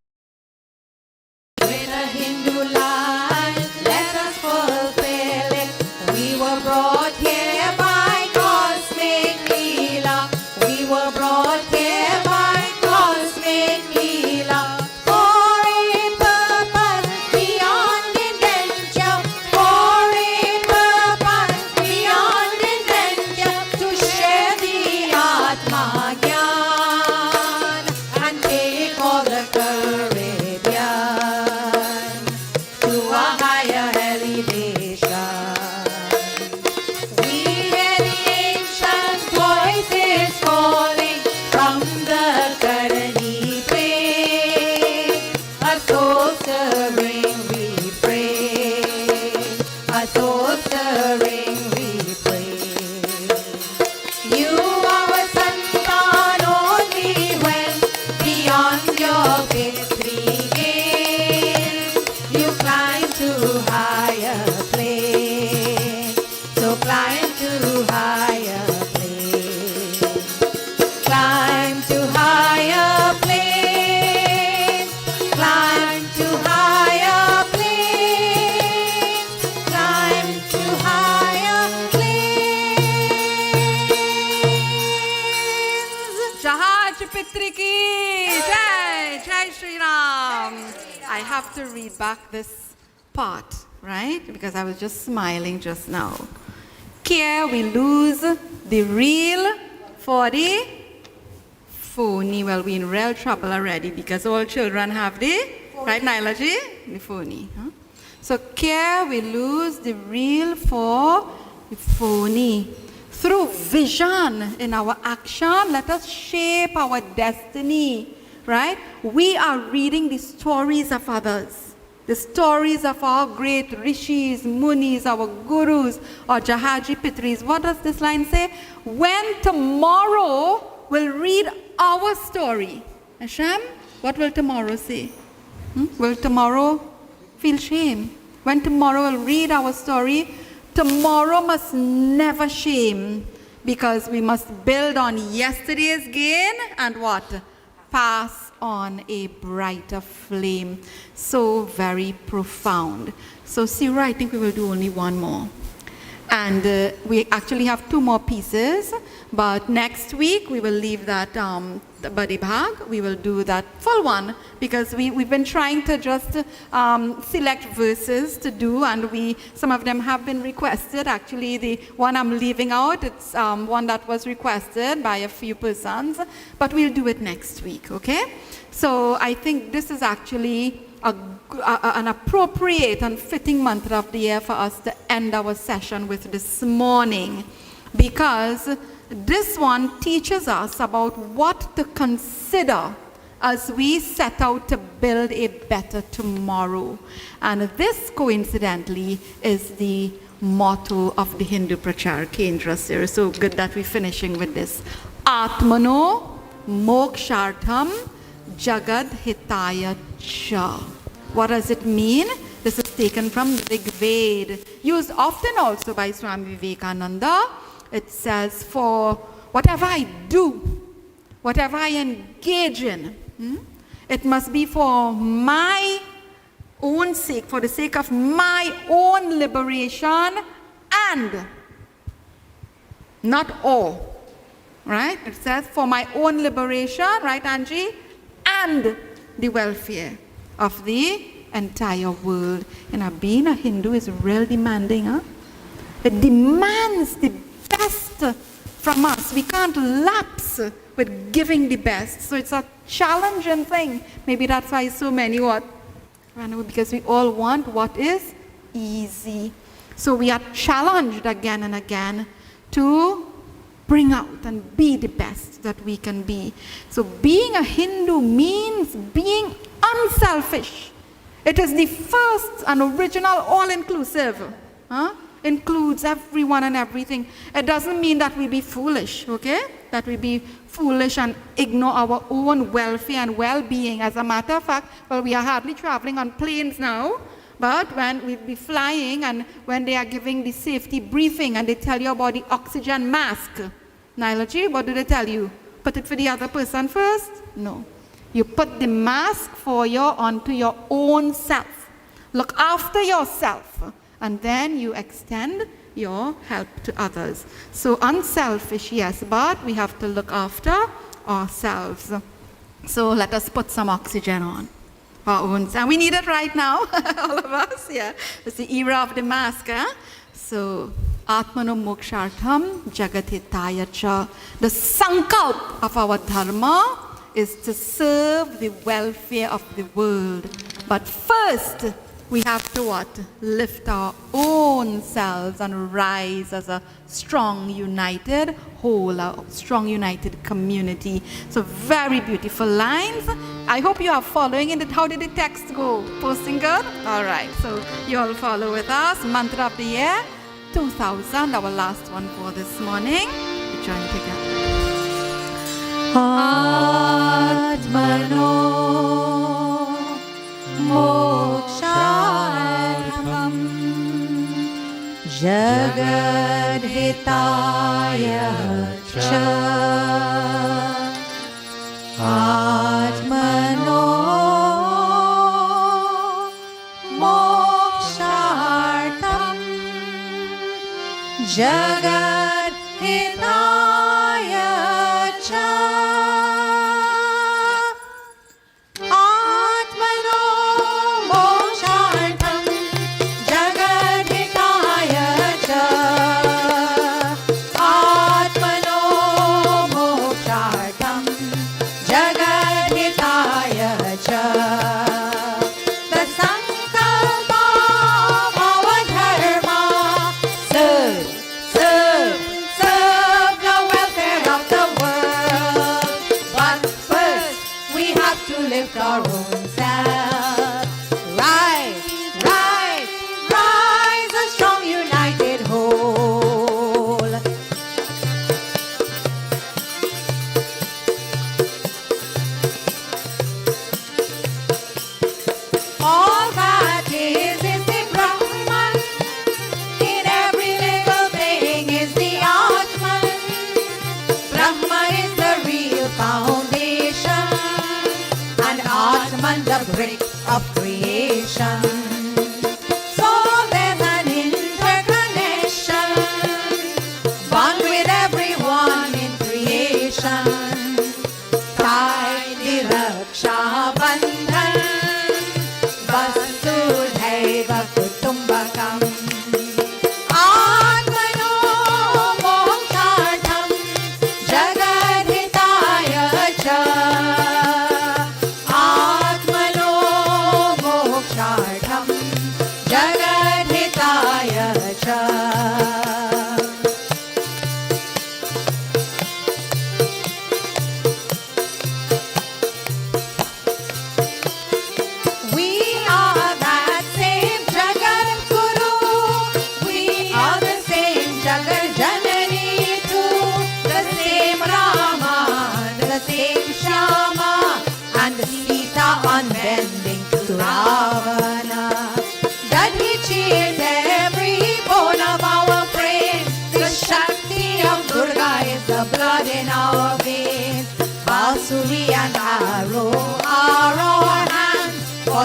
with a Hindu life. Let us fulfill it. We were brought here by cosmic Leela. We were brought here by cosmic Leela. For a purpose beyond invention. For a purpose beyond invention. To share the Atma Gyan and take all the Caribbean to a higher elevation. We hear the ancient voices calling from the Karani plain, a soul-stirring refrain, a soul-stirring refrain. You are a santan only when beyond your victory gains you climb to higher planes. So climb to higher planes. Climb to higher planes. Climb to higher planes. Climb to higher planes. Jahaj Pitri ki Jai, Jai Shri Ram. I have to read back this part, right? Because I was just smiling just now. Care we lose the real for the phony. Well, we're in real trouble already because all children have the, right, Nailaji? The phony. Huh? So care we lose the real for the phony. Through vision in our action, let us shape our destiny, right? We are reading the stories of others, the stories of our great rishis, munis, our gurus, or Jahaji Pitris. What does this line say? When tomorrow will read our story. Hashem, what will tomorrow say? Will tomorrow feel shame? When tomorrow will read our story, tomorrow must never shame, because we must build on yesterday's gain and what? Pass on a brighter flame. So very profound. So Sira, I think we will do only one more. And we actually have two more pieces, but next week we will leave that Badi Bhag. We will do that full one, because we've been trying to just select verses to do, and some of them have been requested. Actually, the one I'm leaving out, it's one that was requested by a few persons, but we'll do it next week, okay? So I think this is actually an appropriate and fitting mantra of the year for us to end our session with this morning, because this one teaches us about what to consider as we set out to build a better tomorrow. And this, coincidentally, is the motto of the Hindu Prachaar Kendra series. So good that we're finishing with this. Atmano mokshartham jagad hitaya cha. What does it mean? This is taken from the Rig Veda, used often also by Swami Vivekananda. It says, for whatever I do, whatever I engage in, it must be for my own sake, for the sake of my own liberation, and not all, right? It says for my own liberation, right, Angie? And the welfare of the entire world. And being a Hindu is real demanding, huh? It demands the best from us. We can't lapse with giving the best. So it's a challenging thing. Maybe that's why so many run away, because we all want what is easy. So we are challenged again and again to bring out and be the best that we can be. So being a Hindu means being unselfish. It is the first and original all-inclusive. Includes everyone and everything. It doesn't mean that we be foolish, okay? That we be foolish and ignore our own welfare and well-being. As a matter of fact, well, we are hardly traveling on planes now, but when we be flying and when they are giving the safety briefing and they tell you about the oxygen mask, Nailaji, what do they tell you? Put it for the other person first? No. You put the mask onto your own self. Look after yourself. And then you extend your help to others. So unselfish, yes, but we have to look after ourselves. So let us put some oxygen on our own. And we need it right now, all of us, yeah. It's the era of the mask, eh? So, Atmano mokshartham jagatitaya cha. The sankalp of our Dharma is to serve the welfare of the world. But first, we have to what? Lift our own selves and rise as a strong, united whole, a strong, united community. So very beautiful lines. I hope you are following it. How did the text go? Posting good? All right. So you all follow with us. Mantra of the year, 2000, our last one for this morning. We join together. Atmano mokshartham jagadhitaya cha. Atmano mokshartham jagadhitaya cha.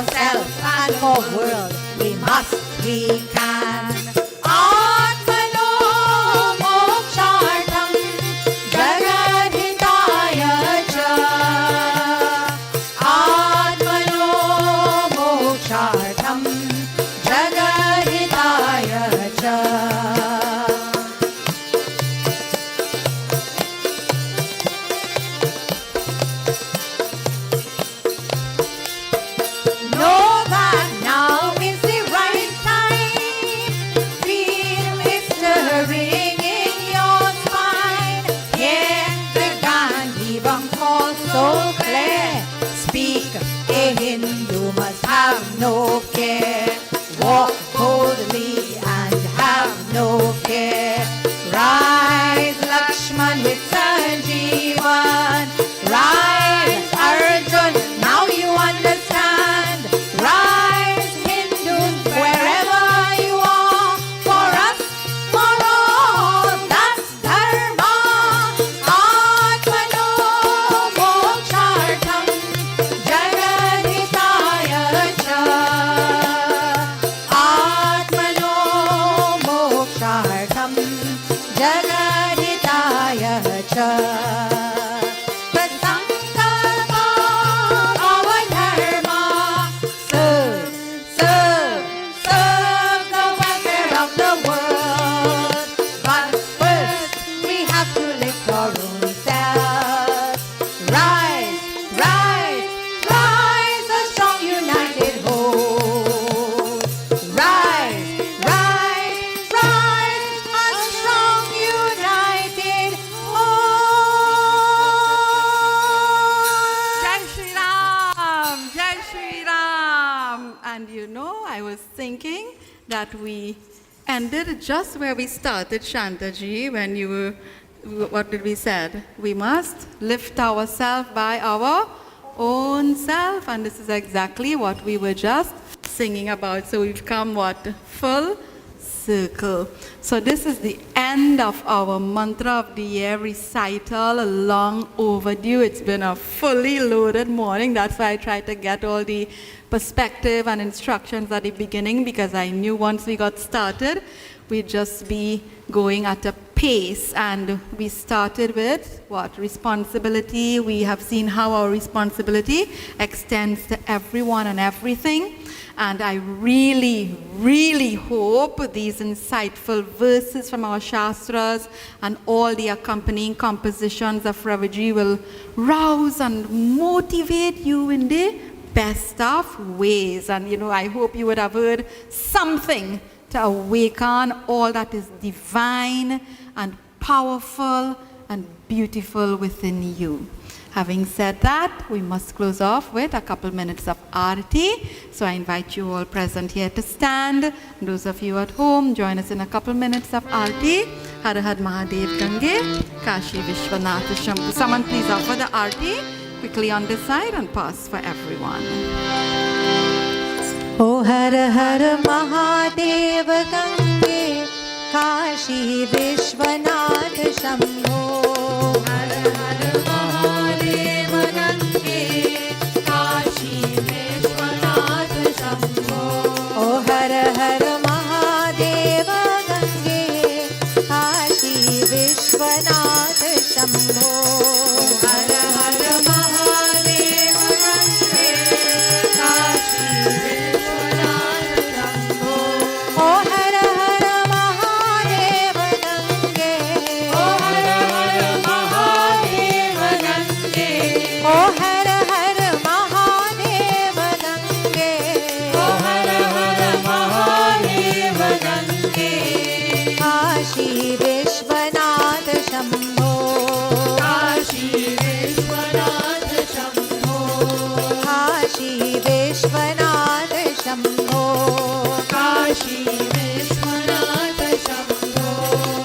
self and for world we must, we can. Atmano mokshartham jagadhitaya cha. Atmano mokshartham jagadhitaya cha. Know that now is the right time. Feel it stirring in your spine. Hear the Gandhi call so clear. Speak, a Hindu must have no care. Walk boldly and have no fear. Rise, Lakshman with Sanjeevan. Rise, Arjun, now you understand. Rise, Hindus, wherever you are. For us, for all, that's Dharma. Atmano mokshartham jagadhitaya cha. Atmano mokshartham jagadhitaya cha. Sankalpa our dharma. Serve, serve, serve the welfare of the world. But first we have to lift our own selves. Rise, rise, rise, a strong united host. Rise, rise, rise, a strong united host. Jai Shri Ram! Jai Shri Ram! And you know, I was thinking that we ended just where we started, Shantaji, when you were, what did we said? We must lift ourselves by our own self, and this is exactly what we were just singing about. So we've come, what? Full circle. So this is the end of our mantra of the year recital, long overdue. It's been a fully loaded morning. That's why I tried to get all the perspective and instructions at the beginning, because I knew once we got started, we'd just be going at a pace. And we started with what? Responsibility. We have seen how our responsibility extends to everyone and everything. And I really, really hope these insightful verses from our Shastras and all the accompanying compositions of Raviji will rouse and motivate you in the best of ways. And you know, I hope you would have heard something to awaken all that is divine and powerful and beautiful within you. Having said that, we must close off with a couple minutes of Aarti. So I invite you all present here to stand. Those of you at home, join us in a couple minutes of Aarti. Har Har Mahadev Gange, Kashi Vishwanath Shambhu. Someone please offer the Aarti quickly on this side and pass for everyone. O Har Har Mahadev Gange, Kashi Vishwanath Shambho. Har Har Mahadev Gange, Kashi Vishwanath Shambho. O Har Har Mahadev Gange, Kashi Vishwanath Shambho. Har Har Mahadev Gange, Kashi Vishwanath Shambho. O Har Har Mahadev Gange, O Har Har Mahadev Gange, O Har Har Mahadev Gange, O Har Har Mahadev Gange. Kashi Vishwanath Shambho, Kashi Vishwanath Shambho, Kashi Vishwanath Shambho, Kashi Vishwanath Shambho.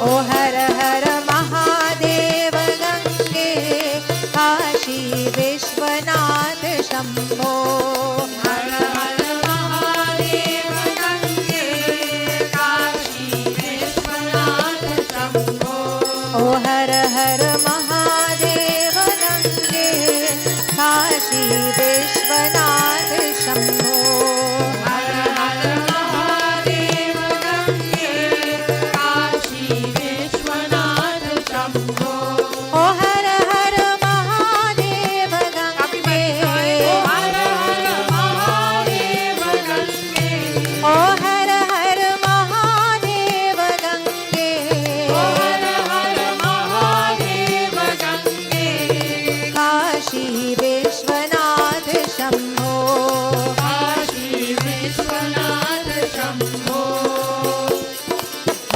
O Har Har Mahadev Gange, Kashi Vishwanath Shambho. Har Har Mahadev Gange, Kashi Vishwanath Shambho.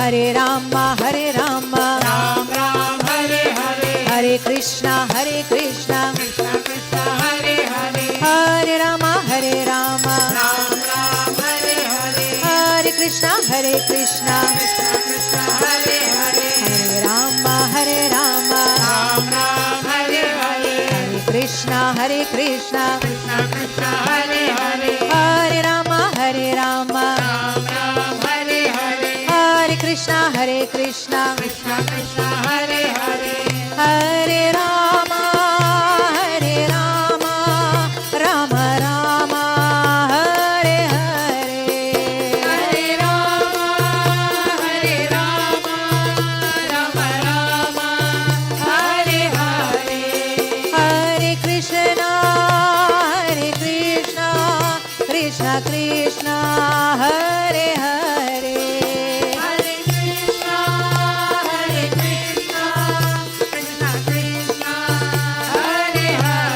Hare Rama, Hare Rama, Ram Ram Hare Hare, Hare Krishna, Hare Krishna, Krishna Krishna Hare Hare, Hare Rama, Hare Rama, Ram Ram Hare Hare, Hare Krishna, Hare Krishna, Krishna Krishna Hare Hare, Hare Rama, Hare Rama, Ram Ram Hare Hare, Hare Krishna, Hare Krishna, Krishna Krishna Hare Hare, Hare Rama, Hare Rama, Ram Ram Hare Hare, Hare Krishna, Hare Krishna, Krishna Krishna Hare Hare, Hare Rama, Hare Rama, Rama Rama, Hare Hare. Hare Rama, Hare Rama, Rama Rama, Hare Hare, Hare Krishna, Hare Krishna, Krishna Krishna, Hare Hare. Hare Krishna, Hare Krishna, Krishna Krishna, Hare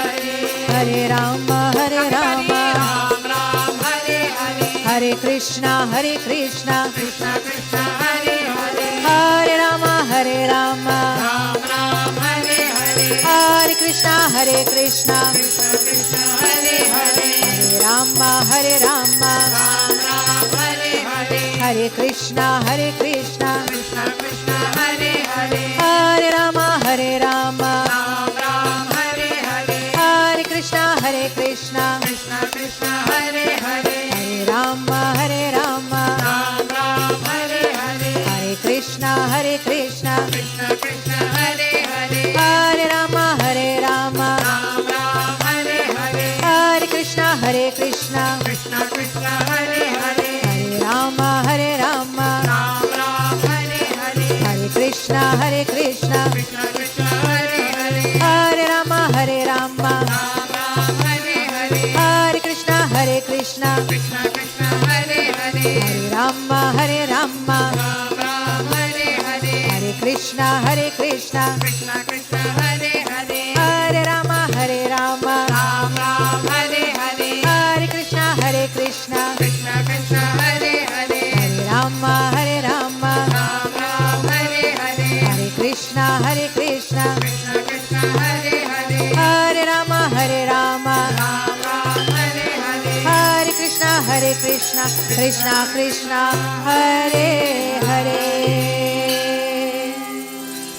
Hare, Hare Rama, Hare Rama, Ram Ram Hare Hare, Hare Krishna, Hare Krishna, Krishna Krishna Hare Hare, Hare Rama, Hare Rama, Ram Ram Hare Hare, Hare Krishna, Hare Krishna, Krishna Krishna Hare Hare, Hare Rama, Hare Rama, Ram Ram Hare Hare, Hare Krishna, Hare Krishna, Krishna Krishna Hare Hare, Hare Rama, Hare Rama, Ram Ram Hare Hare, Hare Krishna, Hare Krishna, Krishna Krishna Hare Hare, Hare Rama, Hare Rama, Ram Ram Hare Hare, Hare Krishna, Hare Krishna, Krishna Krishna Hare Hare, Hare Rama, Hare Rama, Ram Ram Hare Hare, Hare Krishna, Hare Krishna, Krishna Krishna Hare Hare, Hare Rama, Hare Rama, Ram Ram Hare Hare, Hare Krishna, Hare Krishna, Krishna Krishna Hare Hare, Hare Rama, Hare Rama, Ram Ram Hare Hare, Hare Krishna, Hare Krishna, Krishna Krishna Hare Hare, Hare Rama, Hare Rama, Ram Ram Hare Hare, Hare Krishna, Hare Krishna, Krishna Krishna Hare Hare, Hare Rama, Hare Rama, Ram Ram Hare Hare, Hare Krishna, Hare Krishna, Krishna Krishna Hare Hare, Hare Rama, Hare Rama, Ram Ram Hare Hare, Hare Krishna, Hare Krishna, Krishna Krishna Hare Hare, Hare Rama, Hare Rama, Ram Ram Hare Hare, Hare Krishna, Hare Krishna, Krishna Krishna, Hare Hare.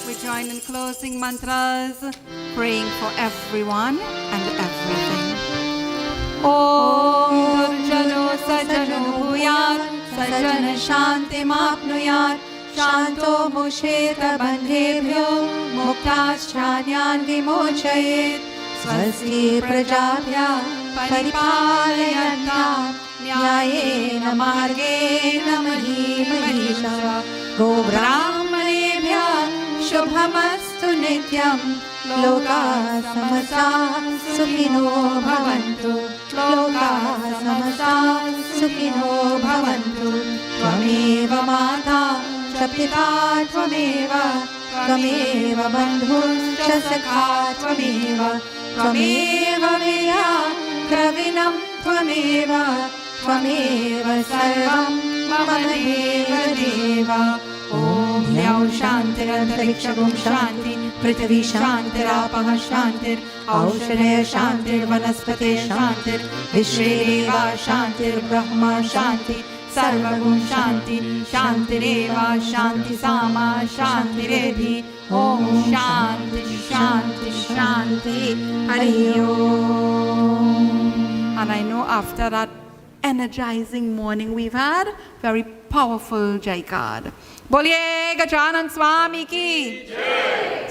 We join in closing mantras, praying for everyone and everything. Om Durjano Sajano Bhuyat Sajana Shanti Mapnuyat Shanto Musheta Bandhebhyo Muktaschanyan Vimochayet Swasti Prajabhya Paripalayanta Nyayena Margena Mahi Mahisha Go Brahmanebhya Shubhamastu Nityam Loka Samasta Sukhino Bhavantu Loka Samasta Sukhino Bhavantu Tvameva Mata Chapita Tvameva Tvameva Bandhuscha Sakha Tvameva Tvameva Vidya Kravinam Tvameva Tvameva Sarvam Mama Deva Deva Om Yav Shantirantarikshabhum Shanti Prithvi Shantirapah Shantir Aushadaya Shantir Vanaspate Shantir Vishredeva Shantir Brahma Shanti Sarvagum Shanti Shantireva Shanti Sama Shantiredhi Om Shanti Shanti Shanti Hari Om. And I know after that energizing morning we've had, very powerful Jaikad. Boliye Gajanan Swami ki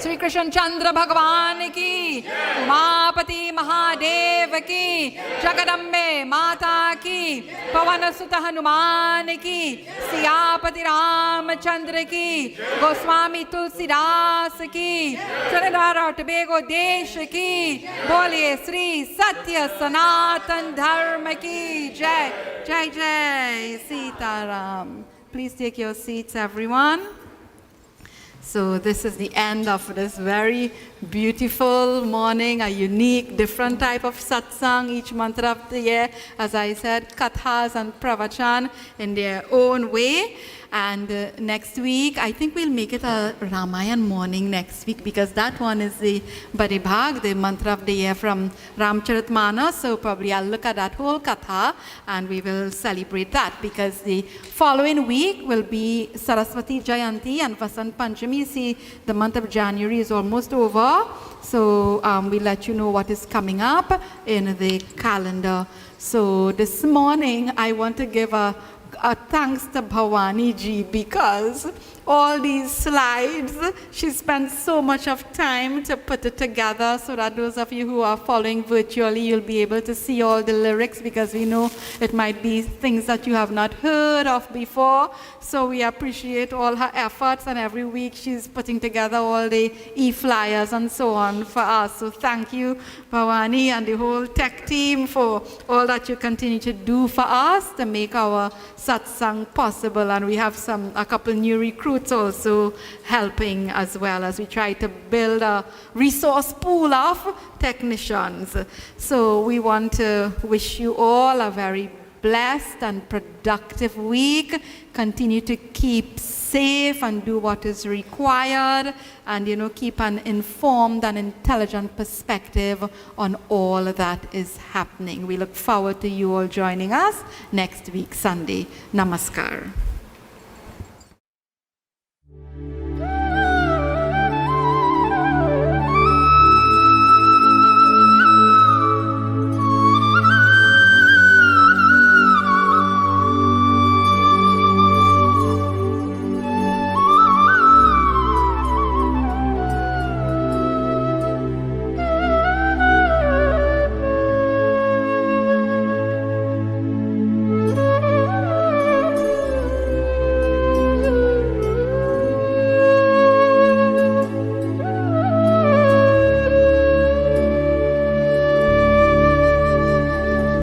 Sri Krishna Chandra Bhagavan ki Umapati Mahadev ki Jagadambe Mata ki Pavanasuta Hanuman ki Siyapati Ramachandra ki Goswami Tulsidas ki Trinidad Tobago Desh ki Boliye Sri Satya Sanatan Dharma ki Jai Jai Jai Sitaram. Please take your seats, everyone. So this is the end of this very beautiful morning, a unique, different type of satsang each month of the year. As I said, kathas and pravachan in their own way. And next week, I think we'll make it a Ramayan morning next week, because that one is the Baribhag, the mantra of the year from Ramcharitmanas. So probably I'll look at that whole katha and we will celebrate that, because the following week will be Saraswati Jayanti and Vasant Panchami. See, the month of January is almost over. So we'll let you know what is coming up in the calendar. So this morning, I want to give a thanks to Bhavani ji, because all these slides, she spent so much of time to put it together, so that those of you who are following virtually, you'll be able to see all the lyrics, because we know it might be things that you have not heard of before. So we appreciate all her efforts, and every week she's putting together all the e-flyers and so on for us. So thank you, Bhavani, and the whole tech team for all that you continue to do for us to make our satsang possible. And we have a couple new recruits also helping, as well as we try to build a resource pool of technicians. So we want to wish you all a very blessed and productive week. Continue to keep safe and do what is required, and keep an informed and intelligent perspective on all that is happening. We look forward to you all joining us next week, Sunday. Namaskar.